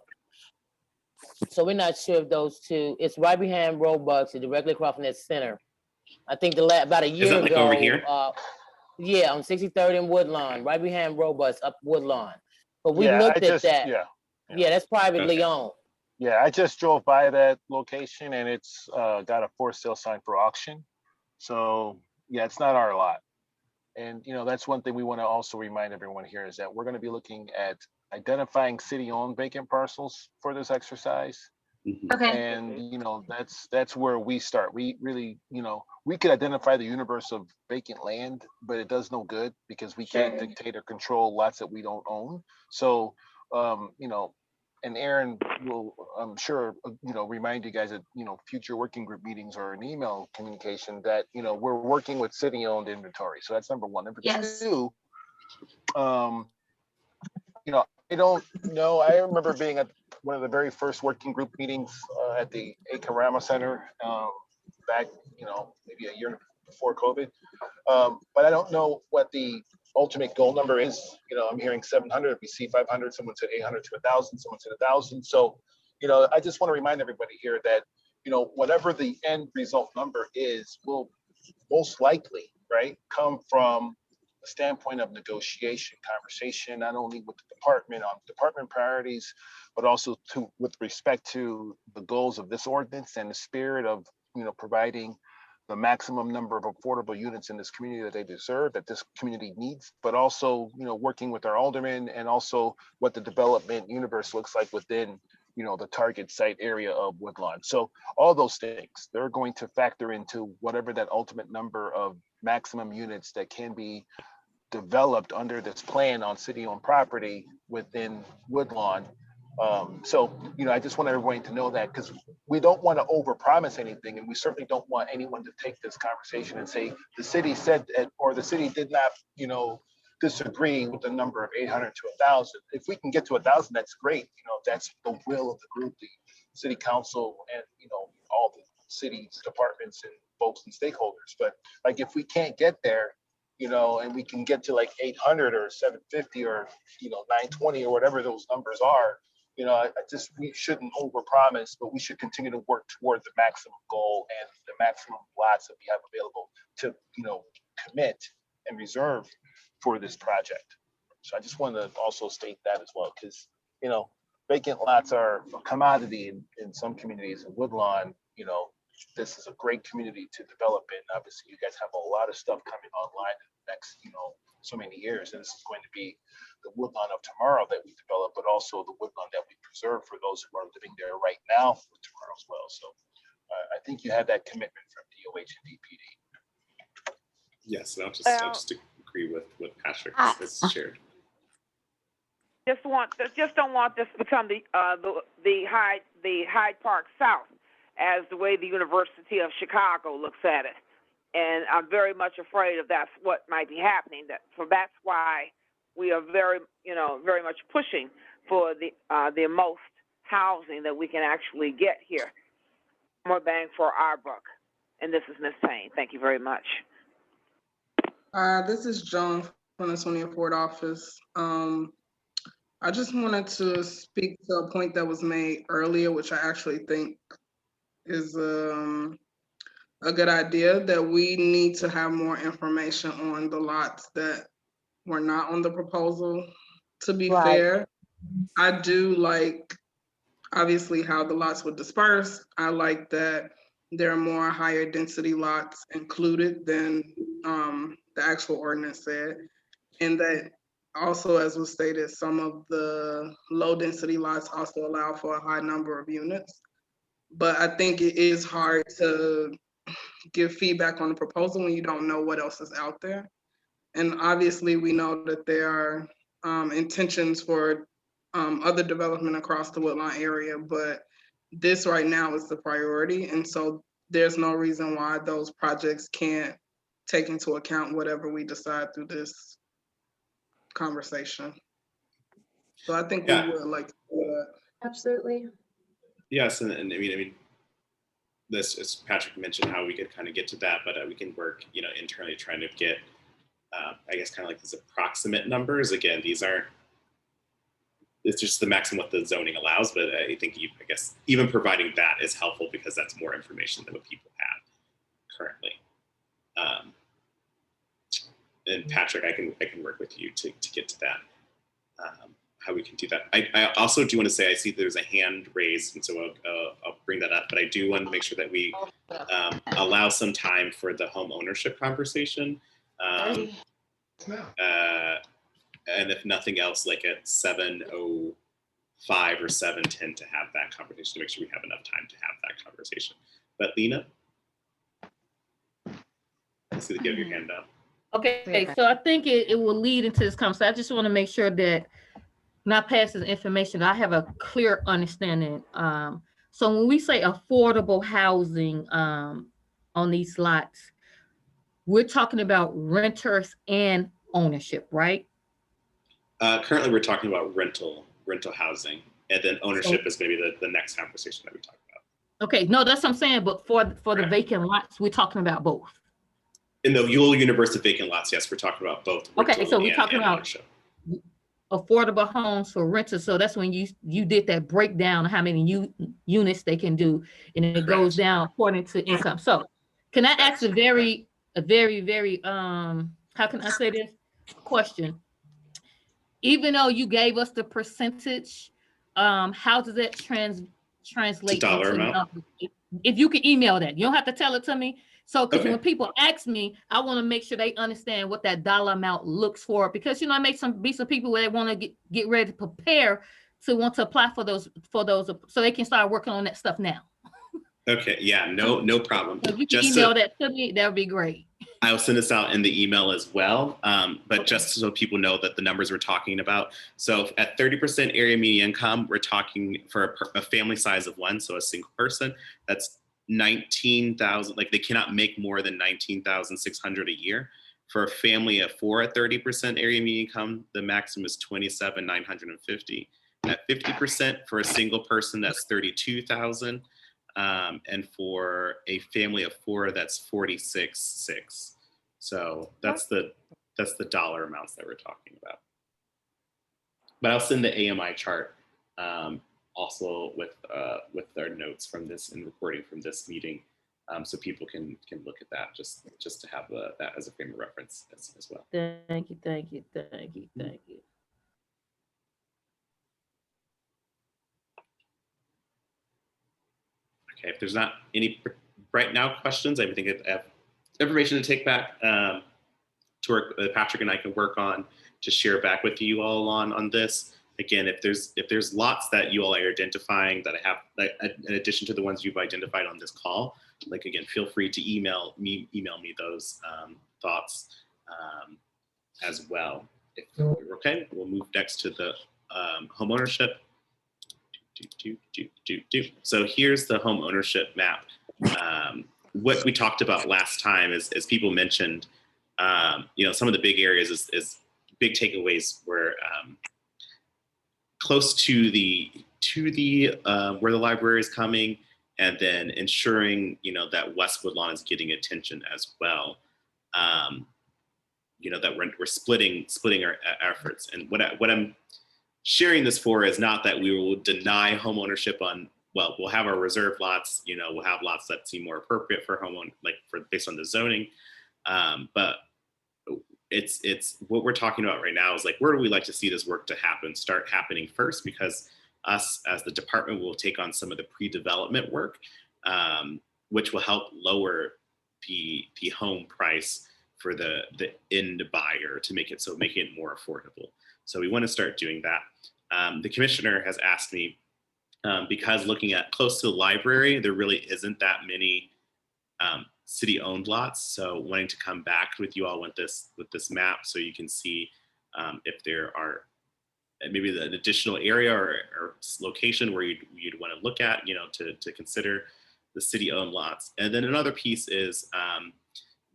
So we're not sure if those two, it's right behind Robux, directly across from that center. I think about a year ago. Over here? Yeah, on 63rd and Woodlawn, right behind Robust up Woodlawn. But we looked at that. Yeah, that's privately owned. Yeah, I just drove by that location and it's got a for sale sign for auction. So yeah, it's not our lot. And that's one thing we want to also remind everyone here is that we're going to be looking at identifying city-owned vacant parcels for this exercise. Okay. And that's where we start. We really, we could identify the universe of vacant land, but it does no good because we can't dictate or control lots that we don't own. So and Aaron will, I'm sure, remind you guys at future working group meetings or an email communication that we're working with city-owned inventory. So that's number one. Number two, I don't know. I remember being at one of the very first working group meetings at the Akarama Center back, maybe a year before COVID. But I don't know what the ultimate goal number is. I'm hearing 700. We see 500. Someone said 800 to 1,000. Someone said 1,000. So, I just want to remind everybody here that, whatever the end result number is, will most likely, right, come from a standpoint of negotiation, conversation, not only with the department on department priorities, but also with respect to the goals of this ordinance and the spirit of, providing the maximum number of affordable units in this community that they deserve, that this community needs, but also, working with our aldermen and also what the development universe looks like within, the target site area of Woodlawn. So all those things, they're going to factor into whatever that ultimate number of maximum units that can be developed under this plan on city-owned property within Woodlawn. So, I just want everyone to know that because we don't want to overpromise anything, and we certainly don't want anyone to take this conversation and say the city said it, or the city did not, disagree with the number of 800 to 1,000. If we can get to 1,000, that's great. That's the will of the group, the city council, and all the city departments and folks and stakeholders. But like if we can't get there, and we can get to like 800 or 750 or 920 or whatever those numbers are. We shouldn't overpromise, but we should continue to work toward the maximum goal and the maximum lots that we have available to, commit and reserve for this project. So I just want to also state that as well, because, vacant lots are a commodity in some communities. In Woodlawn, this is a great community to develop in. Obviously, you guys have a lot of stuff coming online in the next, so many years. And this is going to be the Woodlawn of tomorrow that we develop, but also the Woodlawn that we preserve for those who are living there right now for tomorrow as well. So I think you have that commitment from DOH and DPD. Yes, and I'll just agree with what Patrick has shared. Just don't want this to become the Hyde Park South, as the way the University of Chicago looks at it. And I'm very much afraid of that's what might be happening. So that's why we are very much pushing for the most housing that we can actually get here. More bang for our buck. And this is Ms. Payne. Thank you very much. This is Joan from the 20th Ward office. I just wanted to speak to a point that was made earlier, which I actually think is a good idea, that we need to have more information on the lots that were not on the proposal. To be fair, I do like, obviously, how the lots were dispersed. I like that there are more higher density lots included than the actual ordinance said. And that also, as was stated, some of the low density lots also allow for a high number of units. But I think it is hard to give feedback on the proposal when you don't know what else is out there. And obviously we know that there are intentions for other development across the Woodlawn area, but this right now is the priority. And so there's no reason why those projects can't take into account whatever we decide through this conversation. So I think we would like to do that. Absolutely. Yes, and I mean, this, as Patrick mentioned, how we could kind of get to that, but we can work, internally trying to get, I guess, kind of like these approximate numbers. Again, these aren't, it's just the maximum what the zoning allows, but I think, I guess, even providing that is helpful because that's more information than what people have currently. And Patrick, I can work with you to get to that. we can do that. I also do want to say I see there's a hand raised, and so I'll bring that up. But I do want to make sure that we allow some time for the home ownership conversation. And if nothing else, like at 7:05 or 7:10 to have that conversation, to make sure we have enough time to have that conversation. But Lena, I see that you have your hand up. Okay, so I think it will lead into this conversation. I just want to make sure that when I pass this information, I have a clear understanding. So when we say affordable housing on these lots, we're talking about renters and ownership, right? Currently, we're talking about rental housing, and then ownership is maybe the next conversation that we talk about. Okay, no, that's what I'm saying. But for the vacant lots, we're talking about both. In the whole universe of vacant lots, yes, we're talking about both. Okay, so we're talking about ownership. Affordable homes for renters. So that's when you did that breakdown of how many units they can do, and it goes down according to income. So can I ask a very how can I say this question? Even though you gave us the percentage, how does that translate dollar into amount? numbers? If you can email that, you don't have to tell it to me. So, because Okay. when people ask me, I want to make sure they understand what that dollar amount looks for. Because I may be some people where they want to get ready to prepare to want to apply for those, so they can start working on that stuff now. Okay, yeah, no problem. So if you can email that to me, that would be great. I'll send this out in the email as well, but just so people know that the numbers we're talking about. So at 30% area median income, we're talking for a family size of one, so a single person, that's 19,000. Like they cannot make more than 19,600 a year. For a family of four at 30% area median income, the maximum is 27,950. At 50% for a single person, that's 32,000. And for a family of four, that's 46,600. So that's the dollar amounts that we're talking about. But I'll send the AMI chart also with our notes from this and recording from this meeting, so people can look at that just to have that as a frame of reference as well. Thank you. Okay, if there's not any right now questions, I think I have information to take back to work. Patrick and I can work on to share back with you all on this. Again, if there's lots that you all are identifying that I have, in addition to the ones you've identified on this call, like again, feel free to email me those thoughts as well. If we're okay, we'll move next to the home ownership. So here's the home ownership map. What we talked about last time is, as people mentioned, some of the big areas is big takeaways were close to the where the library is coming, and then ensuring that West Woodlawn is getting attention as well. That we're splitting our efforts. And what I'm sharing this for is not that we will deny home ownership on. Well, we'll have our reserve lots. We'll have lots that seem more appropriate for based on the zoning. But it's what we're talking about right now is like, where do we like to see this work to start happening first? Because us as the department will take on some of the pre-development work, which will help lower the home price for the end buyer to make it more affordable. So we want to start doing that. The commissioner has asked me, because looking at close to the library, there really isn't that many city-owned lots. So wanting to come back with you all with this map, so you can see if there are maybe an additional area or location where you'd want to look at, to consider the city-owned lots. And then another piece is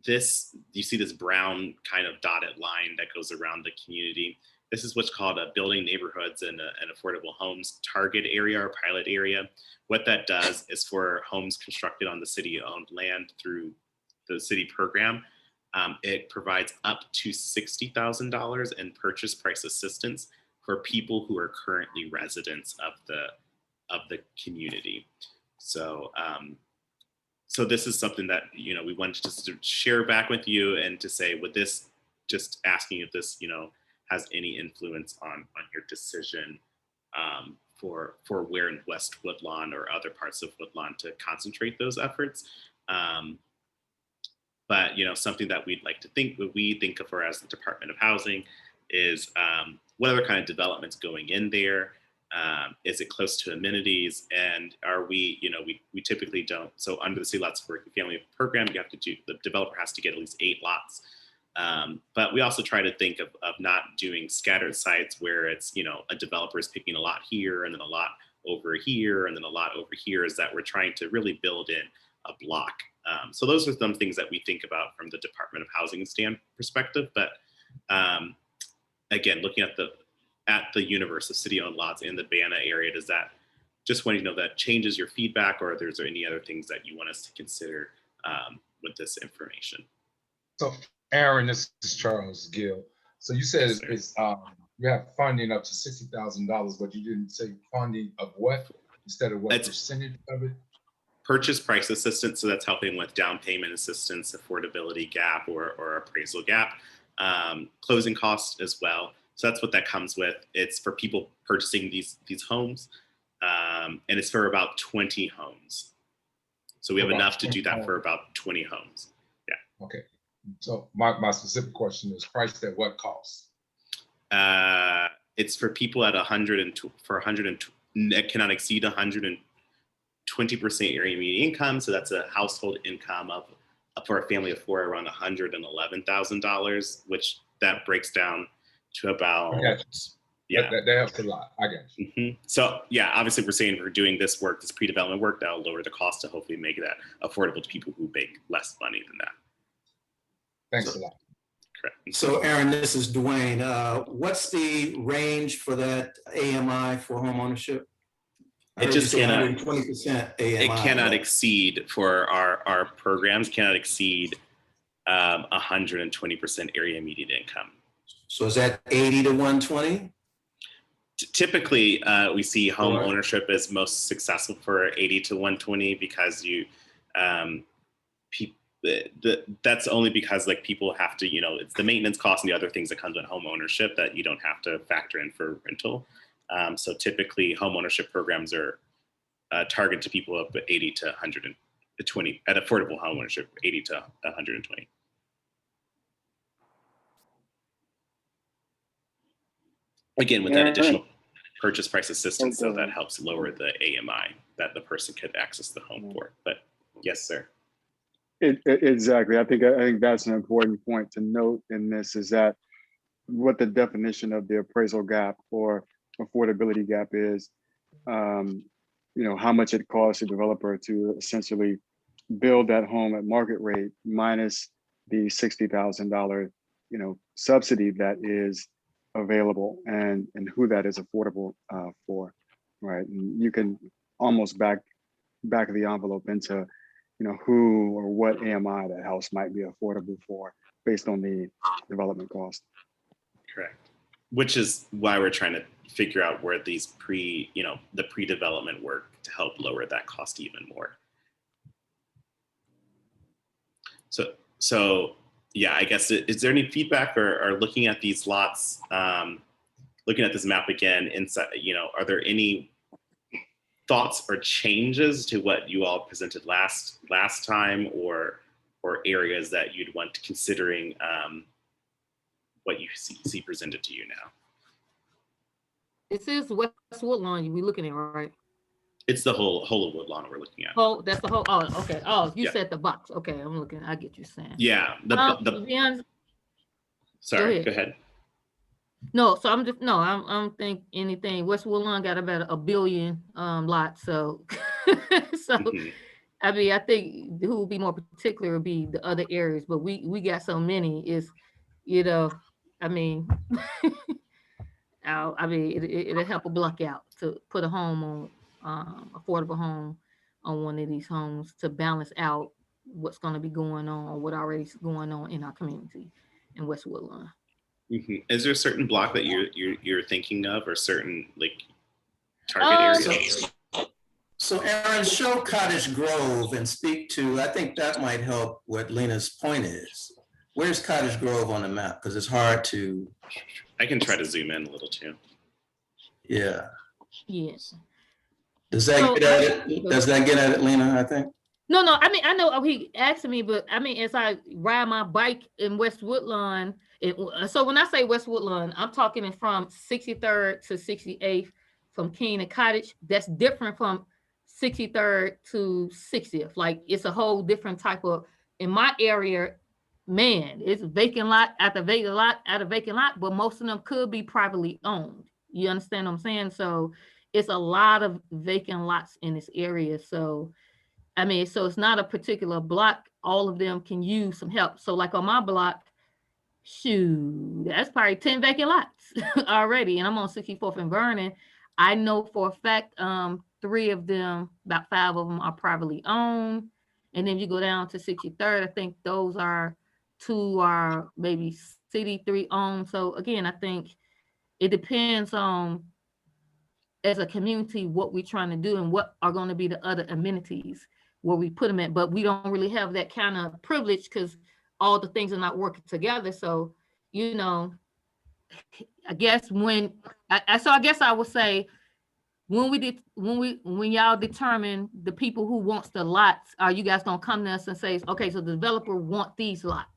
you see this brown kind of dotted line that goes around the community. This is what's called a building neighborhoods and affordable homes target area or pilot area. What that does is for homes constructed on the city-owned land through the city program, it provides up to $60,000 in purchase price assistance for people who are currently residents of the community. So this is something that we wanted to just share back with you, and to say, with this, just asking if this has any influence on your decision for where in West Woodlawn or other parts of Woodlawn to concentrate those efforts. But something that we think of as the Department of Housing is what other kind of developments going in there. Is it close to amenities? And are we typically don't. So under the City Lots Working Family Program, the developer has to get at least 8 lots. But we also try to think of not doing scattered sites where it's, a developer is picking a lot here and then a lot over here and then a lot over here, is that we're trying to really build in a block. So those are some things that we think about from the Department of Housing perspective. But again, looking at the universe of city-owned lots in the Banna area, does that just want to know that changes your feedback, or is there any other things that you want us to consider with this information? So Aaron, this is Charles Gill. So you said it's you have funding up to $60,000, but you didn't say funding of what instead of what percentage of it? Purchase price assistance, so that's helping with down payment assistance, affordability gap or appraisal gap, closing costs as well. So that's what that comes with. It's for people purchasing these homes, and it's for about 20 homes. So we have enough to do that for about 20 homes. Yeah. Okay. So my specific question is priced at what cost? It's for people at 100 that cannot exceed 120% area median income. So that's a household income for a family of 4 around $111,000, which that breaks down to about, that helps a lot. I got you. Mm-hmm. So yeah, obviously we're saying we're doing this work, this pre-development work, that'll lower the cost to hopefully make that affordable to people who make less money than that. Thanks a lot. Correct. So Aaron, this is Dwayne. What's the range for that AMI for home ownership? It just cannot, 120% AMI. It cannot exceed for our programs, cannot exceed 120% area median income. So is that 80 to 120? Typically, we see home ownership as most successful for 80 to 120 because that's only because people have to, it's the maintenance cost and the other things that comes with home ownership that you don't have to factor in for rental. So typically home ownership programs are targeted to people of 80 to 120 at affordable home ownership, 80 to 120. Again, with that additional purchase price assistance, so that helps lower the AMI that the person could access the home for. But yes, sir. Exactly. I think that's an important point to note in this, is that what the definition of the appraisal gap or affordability gap is, how much it costs a developer to essentially build that home at market rate minus the $60,000, subsidy that is available, and who that is affordable for, right? And you can almost back of the envelope into, who or what AMI that house might be affordable for based on the development cost. Correct. Which is why we're trying to figure out where these the pre-development work to help lower that cost even more. So yeah, I guess, is there any feedback or looking at these lots, looking at this map again, inside, are there any thoughts or changes to what you all presented last time, or areas that you'd want considering what you see presented to you now? This is West Woodlawn we're looking at, right? It's the whole of Woodlawn we're looking at. Oh, that's the whole. Oh, okay. Oh, you said the box. Okay, I'm looking. I get you saying. Yeah. Sorry. Go ahead. No, so I'm think anything. West Woodlawn got about 1 billion lots. So, I mean, I think who will be more particular would be the other areas, but we got so many. I mean. It'll help a block out to put a home on affordable home on one of these homes to balance out what's going to be going on or what already is going on in our community in West Woodlawn. Mm-hmm. Is there a certain block that you're thinking of, or certain target areas? So Aaron, show Cottage Grove and speak to, I think that might help what Lena's point is. Where's Cottage Grove on the map? Because it's hard to. I can try to zoom in a little too. Yeah. Yes. Does that get at it? Does that get at it, Lena? I think. No, I mean, I know he asked me, but I mean, as I ride my bike in West Woodlawn, so when I say West Woodlawn, I'm talking from 63rd to 68th from King to Cottage. That's different from 63rd to 60th. Like, it's a whole different type of, in my area, man, it's vacant lot after vacant lot after vacant lot, but most of them could be privately owned. You understand what I'm saying? So it's a lot of vacant lots in this area. So I mean, so it's not a particular block. All of them can use some help. So like on my block, shoot, that's probably 10 vacant lots already. And I'm on 64th and Vernon. I know for a fact, 3 of them, about 5 of them are privately owned. And then you go down to 63rd, I think those are 2 are maybe city 3 owned. So again, I think it depends on, as a community, what we're trying to do and what are going to be the other amenities where we put them at. But we don't really have that kind of privilege because all the things are not working together. So, you know, I guess when I guess I would say when y'all determine the people who wants the lots, are you guys gonna come to us and say, okay, so the developer want these lots,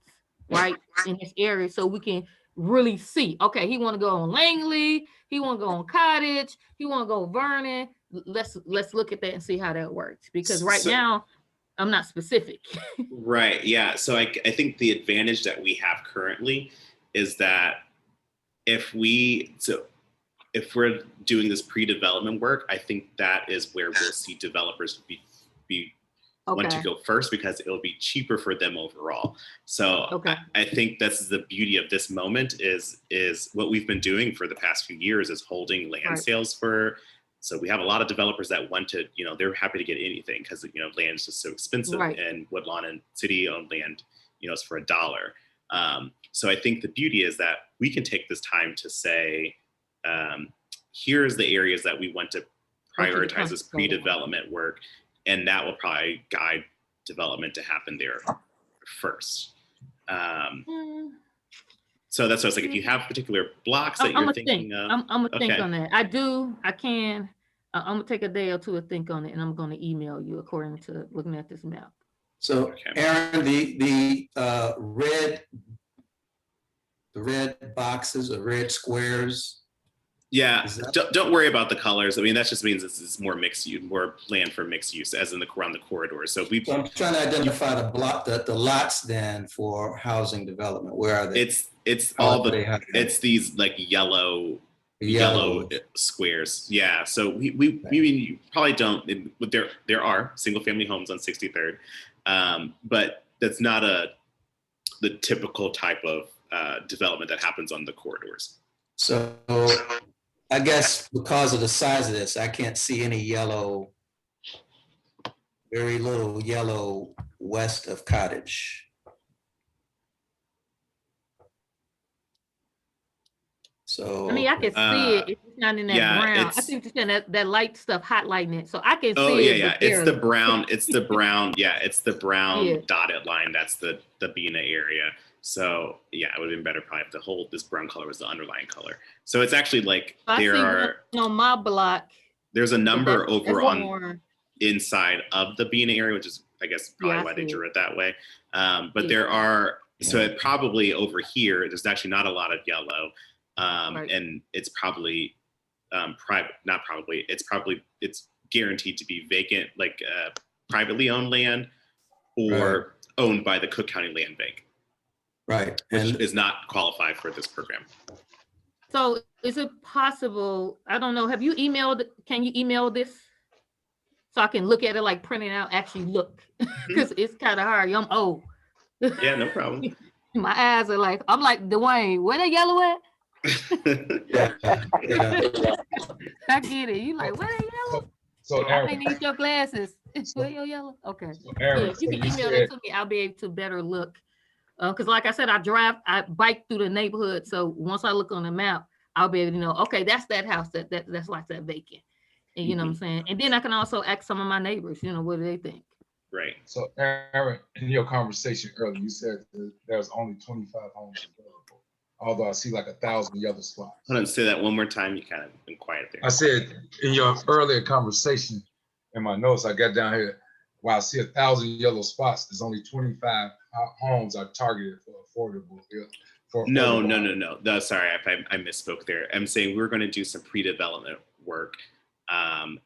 right, in this area, so we can really see, okay, he want to go on Langley, he want to go on Cottage, he want to go Vernon. Let's look at that and see how that works, because right now I'm not specific. Right. Yeah. So I think the advantage that we have currently is that if we're doing this pre-development work, I think that is where we'll see developers be want to go first, because it'll be cheaper for them overall. So I think that's the beauty of this moment is what we've been doing for the past few years is holding land sales for. So we have a lot of developers that want to, they're happy to get anything because, land is just so expensive, and Woodlawn and city owned land, is for $1. So I think the beauty is that we can take this time to say, here's the areas that we want to prioritize this pre-development work, and that will probably guide development to happen there first. So that's what I was like, if you have particular blocks that you're thinking of. I'm gonna think on that. I can. I'm gonna take a day or 2 to think on it, and I'm gonna email you according to looking at this map. So Aaron, the red boxes or red squares. Yeah, don't worry about the colors. I mean, that just means it's more mixed use, more land for mixed use, as in around the corridors. So I'm trying to identify the lots then for housing development. Where are they? It's these like yellow squares. Yeah. So we probably don't. But there are single family homes on 63rd, but that's not the typical type of development that happens on the corridors. So I guess because of the size of this, I can't see any yellow, very little yellow west of Cottage. So I mean, I can see it. It's not in that brown. I see what you're saying, that light stuff highlighting it. So I can see it. Yeah. It's the brown. It's the brown. Yeah, it's the brown dotted line. That's the Bina area. So yeah, it would have been better probably if the whole this brown color was the underlying color. So it's actually like on my block. There's a number over on inside of the Bina area, which is I guess probably why they drew it that way. But there are it probably over here. There's actually not a lot of yellow, and it's probably private. Not probably. It's guaranteed to be vacant, like privately owned land, or owned by the Cook County Land Bank. Right. Which is not qualified for this program. So is it possible, I don't know, can you email this? So I can look at it, like print it out, actually look, because it's kind of hard. I'm old. Yeah, no problem. My eyes are like, I'm like, Dwayne, where the yellow at? I get it. You like, where the yellow? So Aaron, I need your glasses. Where your yellow? Okay. So Aaron, if you can email that to me, I'll be able to better look. Because like I said, I bike through the neighborhood. So once I look on the map, I'll be able to know, okay, that's that house that's like that vacant. And you know what I'm saying? And then I can also ask some of my neighbors, what do they think? Right. So Aaron, in your conversation earlier, you said that there's only 25 homes available, although I see like 1,000 yellow spots. Hold on, say that one more time. You kind of been quiet there. I said in your earlier conversation, in my notes, I got down here, while I see 1,000 yellow spots, there's only 25 homes are targeted for affordable. No. Sorry, I misspoke there. I'm saying we're going to do some pre-development work, and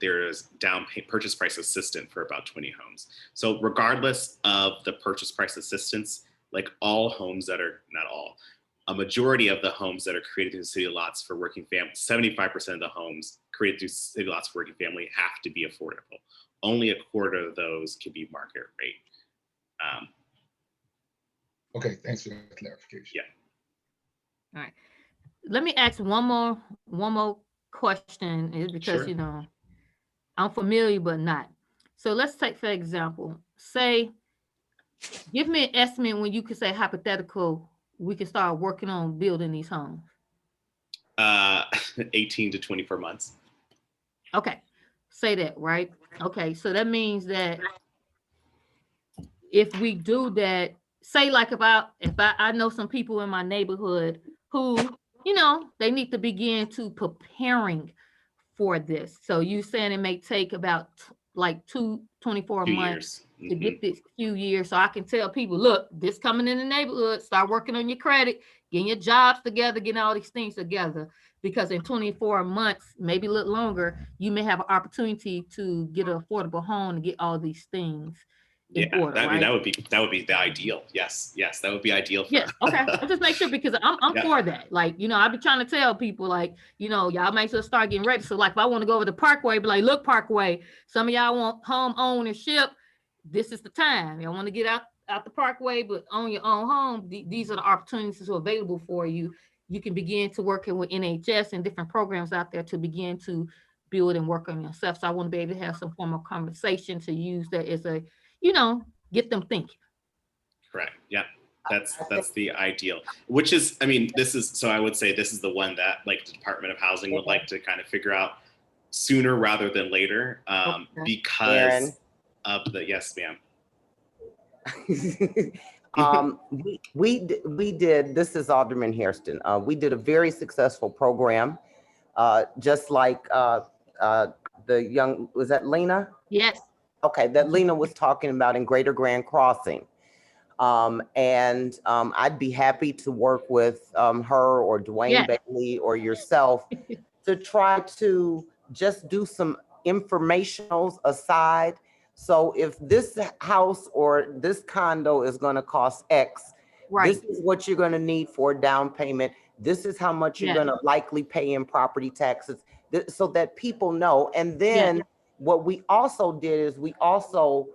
there's purchase price assistance for about 20 homes. So regardless of the purchase price assistance, like all homes that are, not all, a majority of the homes that are created through city lots for working families, 75% of the homes created through city lots for working family have to be affordable. Only a quarter of those can be market rate. Okay, thanks for the clarification. Yeah. All right. Let me ask one more question, is because, Sure. I'm familiar, but not. So let's take, for example, say, give me an estimate when you could say hypothetical, we can start working on building these homes. 18 to 24 months. Okay, say that, right? Okay, so that means that if we do that, say like if I know some people in my neighborhood who, they need to begin to preparing for this. So you saying it may take about like 24 months to get this few years. So I can tell people, look, this coming in the neighborhood, start working on your credit, getting your jobs together, getting all these things together. Because in 24 months, maybe a little longer, you may have an opportunity to get an affordable home and get all these things in order, I mean, right? that would be the ideal. Yes, that would be ideal. Yeah, okay. I'll just make sure, because I'm for that. Like, I be trying to tell people, like, y'all make sure to start getting ready. So like, if I want to go over to Parkway, be like, look, Parkway, some of y'all want home ownership. This is the time. Y'all want to get out the Parkway, but own your own home. These are the opportunities available for you. You can begin to work with NHS and different programs out there to begin to build and work on yourself. So I want to be able to have some form of conversation to use that as a, get them thinking. Correct. Yeah. That's the ideal, which is, I mean, I would say this is the one that like the Department of Housing would like to kind of figure out sooner rather than later, because of the, yes, ma'am. We did, this is Alderman Hairston. We did a very successful program, just like the young, was that Lena? Yes. Okay, that Lena was talking about in Greater Grand Crossing. I'd be happy to work with her or Dwayne Bailey or yourself to try to just do some informationals aside. So if this house or this condo is going to cost X, this is what you're going to need for a down payment. This is how much you're going to likely pay in property taxes, so that people know. And then what we also did is we also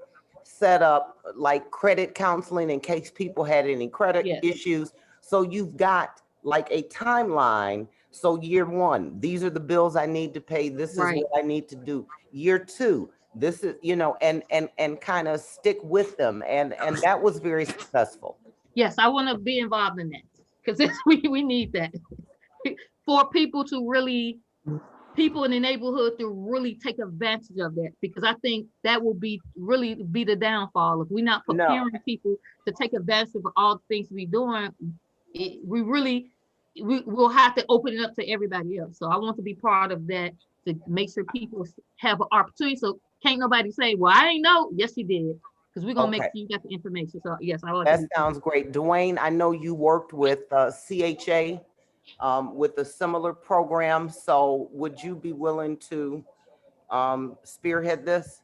set up like credit counseling in case people had any credit issues. So you've got like a timeline. So year one, these are the bills I need to pay. This is what I need to do. Year two, this is, and kind of stick with them. And that was very successful. Yes, I want to be involved in that, because we need that for people in the neighborhood to really take advantage of that, because I think that will really be the downfall. If we're not preparing people to take advantage of all the things we're doing, we'll have to open it up to everybody else. So I want to be part of that, to make sure people have an opportunity. So can't nobody say, well, I ain't know. Yes, you did. Because we're going to make sure you got the information. So yes, I like that. Sounds great. Dwayne, I know you worked with CHA with a similar program. So would you be willing to spearhead this?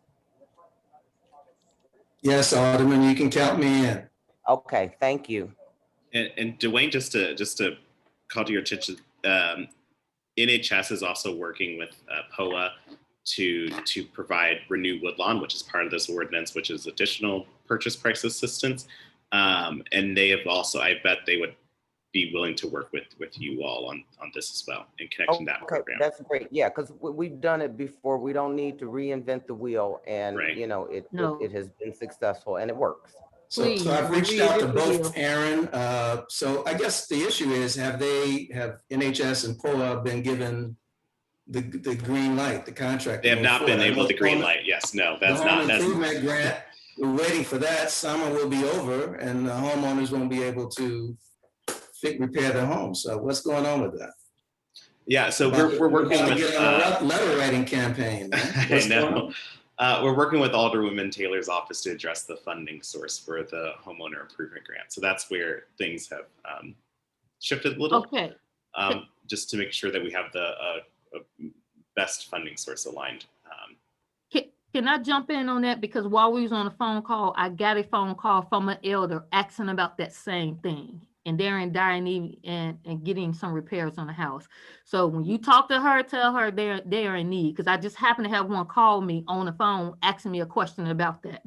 Yes, Alderman, you can count me in. Okay, thank you. And Dwayne, just to call to your attention, NHS is also working with POA to provide Renew Woodlawn, which is part of this ordinance, which is additional purchase price assistance. And they have also, I bet they would be willing to work with you all on this as well, in connecting that program. That's great. Yeah, because we've done it before. We don't need to reinvent the wheel, and it has been successful and it works. So I've reached out to both, Aaron. So I guess the issue is, have NHS and POA been given the green light, the contract. They have to move not been forward. I able know to green home- light. Yes, no, The that's home not. That's improvement grant, we're waiting for that. Summer will be over and the homeowners won't be able to repair their homes. So what's going on with that? yeah. So we're working About to with get on a letter writing campaign, man. I What's going know. on? We're working with Alderwoman Taylor's office to address the funding source for the homeowner improvement grant. So that's where things have shifted a little. Okay. Just to make sure that we have the best funding source aligned. Can I jump in on that? Because while we was on a phone call, I got a phone call from an elder asking about that same thing. And they're in dire need and getting some repairs on the house. So when you talk to her, tell her they're in need. Because I just happened to have one call me on the phone asking me a question about that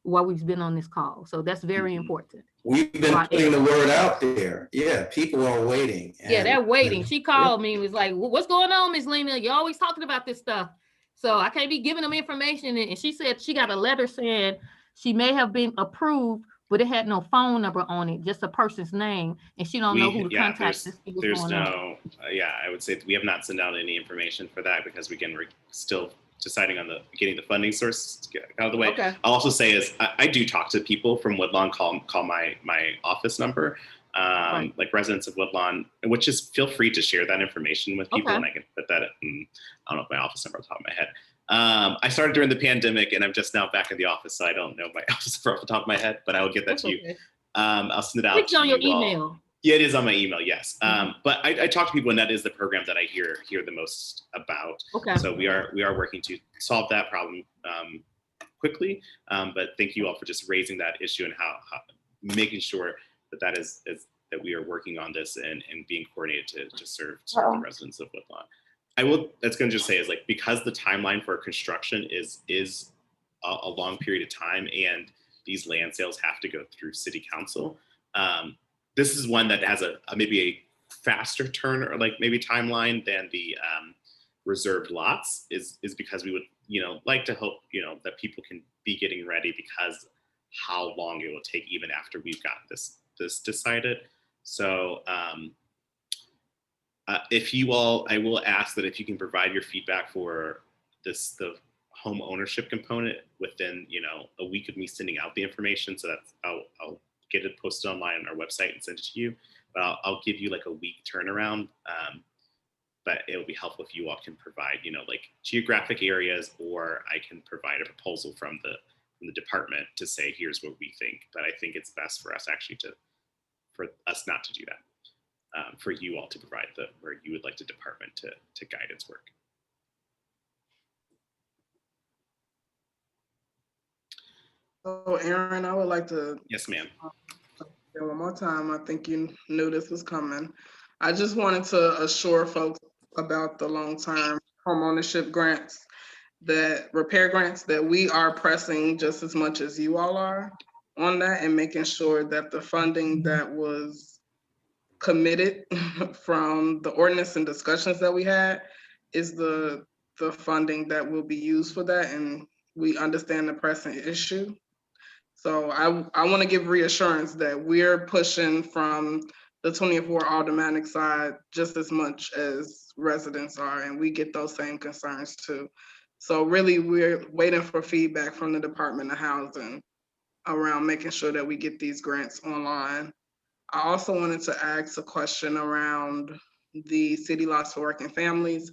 while we've been on this call. So that's very important. We've been putting the word out there. Yeah, people are waiting. Yeah, they're waiting. She called me and was like, what's going on, Ms. Lena? You're always talking about this stuff. So I can't be giving them information. And she said she got a letter saying she may have been approved, but it had no phone number on it, just a person's name. And she don't know who to contact. There's no, I would say we have not sent out any information for that because we're still deciding on getting the funding source to get out of the way. Okay. I'll also say is I do talk to people from Woodlawn, call my office number, Right. like residents of Woodlawn, which is feel free to share that information with people, Okay. and I can put that in, I don't know if my office number on top of my head. I started during the pandemic, and I'm just now back in the office, so I don't know my office number off the top of my head, but I will get that to you. Okay. I'll send it out. It's on your email. Yeah, it is on my email, yes. But I talk to people, and that is the program that I hear the most about. Okay. So we are working to solve that problem quickly. But thank you all for just raising that issue and how making sure that is that we are working on this and being coordinated to serve the residents of Woodlawn. That's going to just say is like, because the timeline for construction is a long period of time, and these land sales have to go through city council. This is one that has maybe a faster turn or like maybe timeline than the reserved lots is because we would, like to hope, that people can be getting ready because how long it will take even after we've got this decided. So if you all, I will ask that if you can provide your feedback for the home ownership component within, a week of me sending out the information. So that's, I'll get it posted online on our website and send it to you, but I'll give you like a week turnaround. But it will be helpful if you all can provide, like geographic areas, or I can provide a proposal from the department to say, here's what we think. But I think it's best for us actually for us not to do that, for you all to provide where you would like the department to guide its work. So Aaron, I would like to. Yes, ma'am. One more time, I think you knew this was coming. I just wanted to assure folks about the long-term homeownership grants, that repair grants, that we are pressing just as much as you all are on that, and making sure that the funding that was committed from the ordinance and discussions that we had is the funding that will be used for that, and we understand the pressing issue. So I want to give reassurance that we're pushing from the 24 Aldermanic side just as much as residents are, and we get those same concerns too. So really, we're waiting for feedback from the Department of Housing around making sure that we get these grants online. I also wanted to ask a question around the city lots for working families.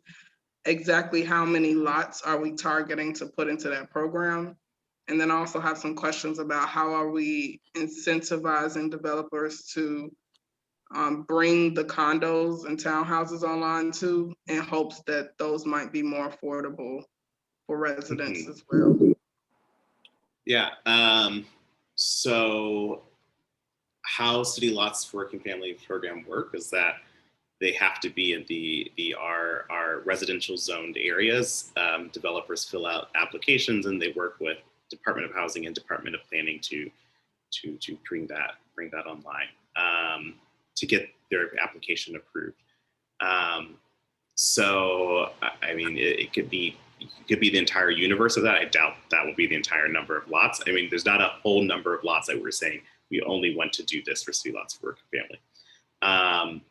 Exactly how many lots are we targeting to put into that program? And then I also have some questions about how are we incentivizing developers to bring the condos and townhouses online too, in hopes that those might be more affordable for residents as well. Yeah. So how city lots for working family program work is that they have to be in our residential zoned areas. Developers fill out applications and they work with Department of Housing and Department of Planning to bring that online to get their application approved. So I mean, it could be the entire universe of that. I doubt that will be the entire number of lots. I mean, there's not a whole number of lots that we're saying we only want to do this for city lots for working family.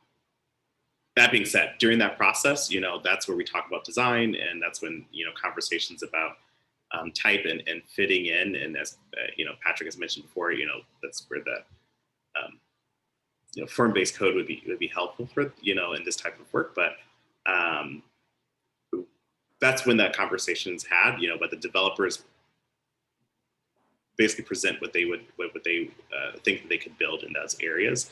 that being said, during that process, that's where we talk about design, and that's when, conversations about type and fitting in. And as, Patrick has mentioned before, that's where the, firm-based code would be helpful for, in this type of work. But that's when that conversation is had, but the developers basically present what they think that they could build in those areas.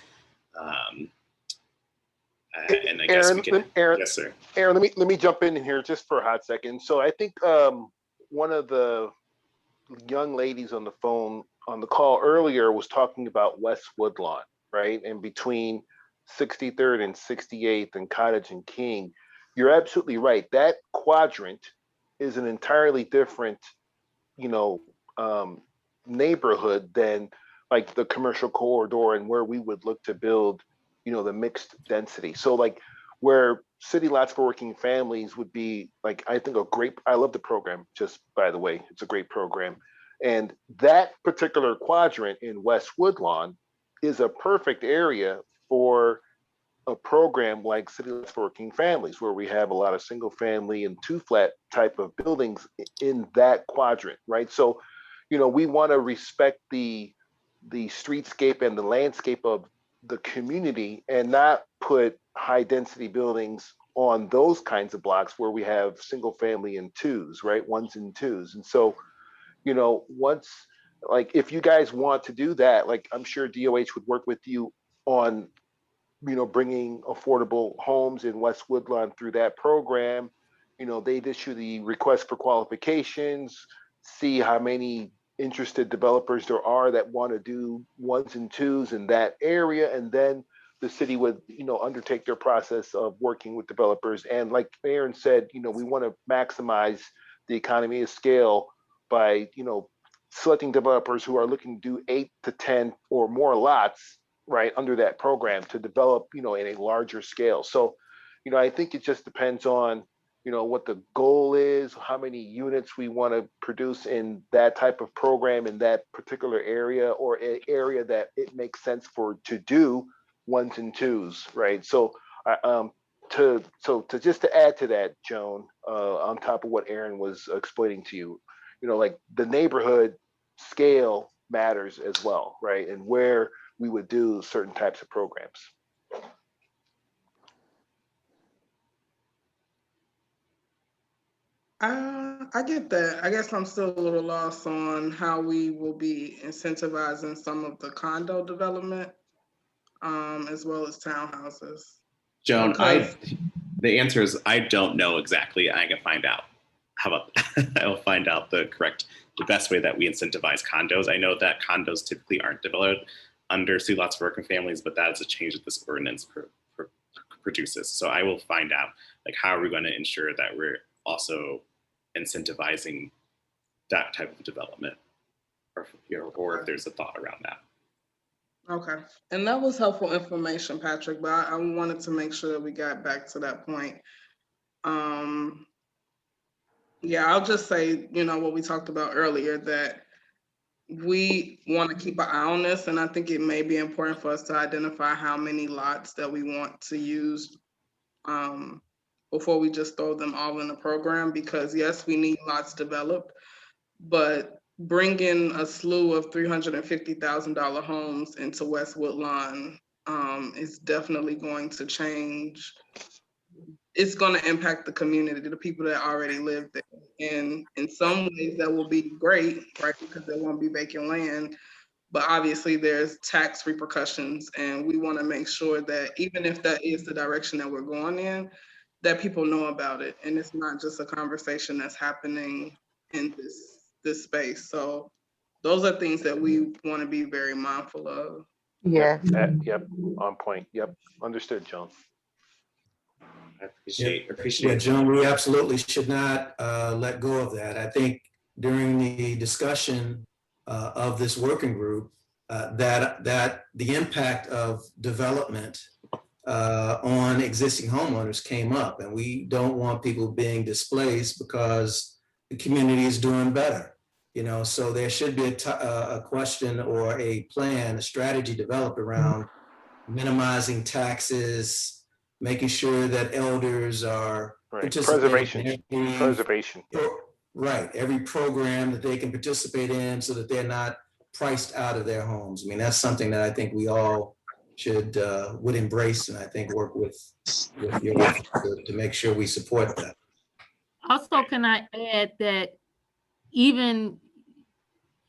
And I guess Aaron, we can, Aaron, yes, sir. Aaron, let me jump in here just for a hot second. So I think one of the young ladies on the phone on the call earlier was talking about West Woodlawn, right? And between 63rd and 68th and Cottage and King, you're absolutely right. That quadrant is an entirely different, neighborhood than like the commercial corridor and where we would look to build, the mixed density. So like where city lots for working families would be like, I think I love the program, just by the way, it's a great program. And that particular quadrant in West Woodlawn is a perfect area for a program like City Lots for Working Families, where we have a lot of single family and two flat type of buildings in that quadrant, right? So, we want to respect the streetscape and the landscape of the community and not put high density buildings on those kinds of blocks where we have single family and twos, right? Ones and twos. And so, once, like, if you guys want to do that, like, I'm sure DOH would work with you on, bringing affordable homes in West Woodlawn through that program. They'd issue the request for qualifications, see how many interested developers there are that want to do ones and twos in that area, and then the city would undertake their process of working with developers. And like Aaron said, we want to maximize the economy of scale by selecting developers who are looking to do 8 to 10 or more lots, right, under that program to develop in a larger scale. So I think it just depends on what the goal is, how many units we want to produce in that type of program in that particular area, or an area that it makes sense to do ones and twos, right? So to just to add to that, Joan, on top of what Aaron was explaining to you, like the neighborhood scale matters as well, right? And where we would do certain types of programs. I get that. I guess I'm still a little lost on how we will be incentivizing some of the condo development, as well as townhouses. Joan, the answer is I don't know exactly. I can find out. How about I'll find out the best way that we incentivize condos. I know that condos typically aren't developed under City Lots for Working Families, but that is a change that this ordinance produces. So I will find out, like, how are we going to ensure that we're also incentivizing that type of development, or if there's a thought around that. Okay, and that was helpful information, Patrick, but I wanted to make sure that we got back to that point. Yeah, I'll just say, what we talked about earlier, that we want to keep an eye on this, and I think it may be important for us to identify how many lots that we want to use before we just throw them all in the program, because yes, we need lots developed, but bringing a slew of $350,000 homes into West Woodlawn is definitely going to change. It's going to impact the community, the people that already live there. And in some ways that will be great, right? Because there won't be vacant land, but obviously there's tax repercussions, and we want to make sure that even if that is the direction that we're going in, that people know about it. And it's not just a conversation that's happening in this space. So those are things that we want to be very mindful of. Yeah. Yep. On point. Yep. Understood, Joan. I appreciate. Yeah, Joan, we absolutely should not let go of that. I think during the discussion of this working group, that the impact of development on existing homeowners came up, and we don't want people being displaced because the community is doing better. So there should be a question or a plan, a strategy developed around minimizing taxes, making sure that elders are Right. participating in Preservation. Yeah. right, every program that they can participate in so that they're not priced out of their homes. I mean, that's something that I think we all would embrace, and I think work with your office to make sure we support that. Also, can I add that even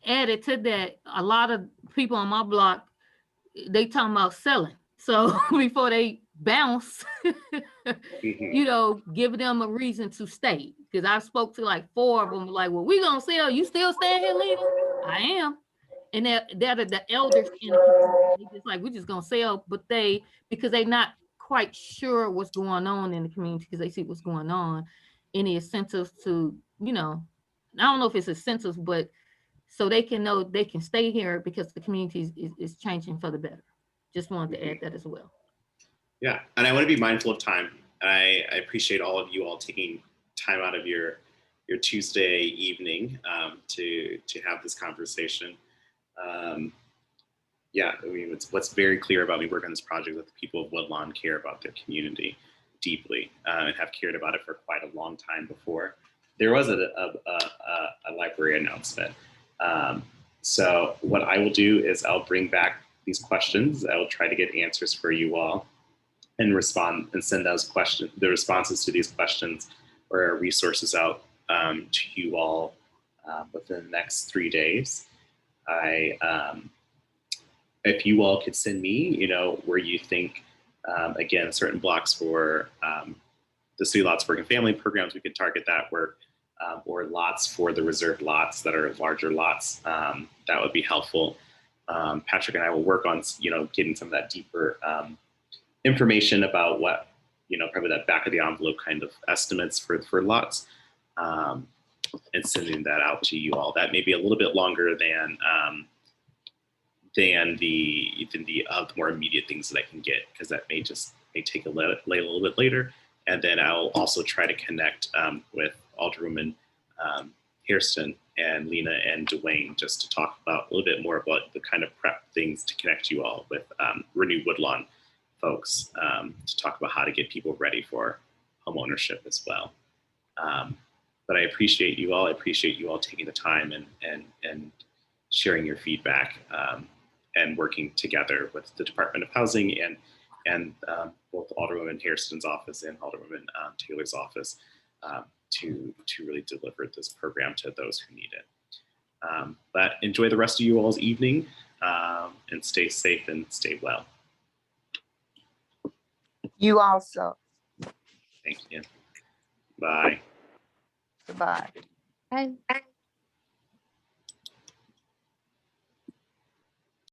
added to that, a lot of people on my block, they talking about selling. So before they bounce, you know, give them a reason to stay. Because I spoke to like 4 of them, like, well, we gonna sell. You still staying here, Lena? I am. And they're the elders in the community. They just like, we're just gonna sell, but because they not quite sure what's going on in the community, because they see what's going on, any incentives to, you know, I don't know if it's incentives, but so they can know they can stay here because the community is changing for the better. Just wanted to add that as well. Yeah, and I want to be mindful of time. I appreciate all of you all taking time out of your Tuesday evening to have this conversation. Yeah, I mean, what's very clear about me working on this project that the people of Woodlawn care about their community deeply and have cared about it for quite a long time before there was a library announcement. So what I will do is I'll bring back these questions. I will try to get answers for you all and respond and send those questions, the responses to these questions or resources out to you all within the next 3 days. If you all could send me, you know, where you think, again, certain blocks for the city lots working family programs, we could target that work, or lots for the reserved lots that are larger lots. That would be helpful. Patrick and I will work on, you know, getting some of that deeper information about what, you know, probably that back of the envelope kind of estimates for lots, and sending that out to you all. That may be a little bit longer than the more immediate things that I can get, because that may take a little bit later. And then I'll also try to connect with Alderwoman Hairston and Lena and Dwayne, just to talk about a little bit more about the kind of prep things to connect you all with Renew Woodlawn folks, to talk about how to get people ready for home ownership as well. But I appreciate you all. I appreciate you all taking the time and sharing your feedback, and working together with the Department of Housing and both Alderwoman Hairston's office and Alderwoman Taylor's office to really deliver this program to those who need it. But enjoy the rest of you all's evening, and stay safe and stay well. You also. Thank you. Bye. Goodbye. Bye.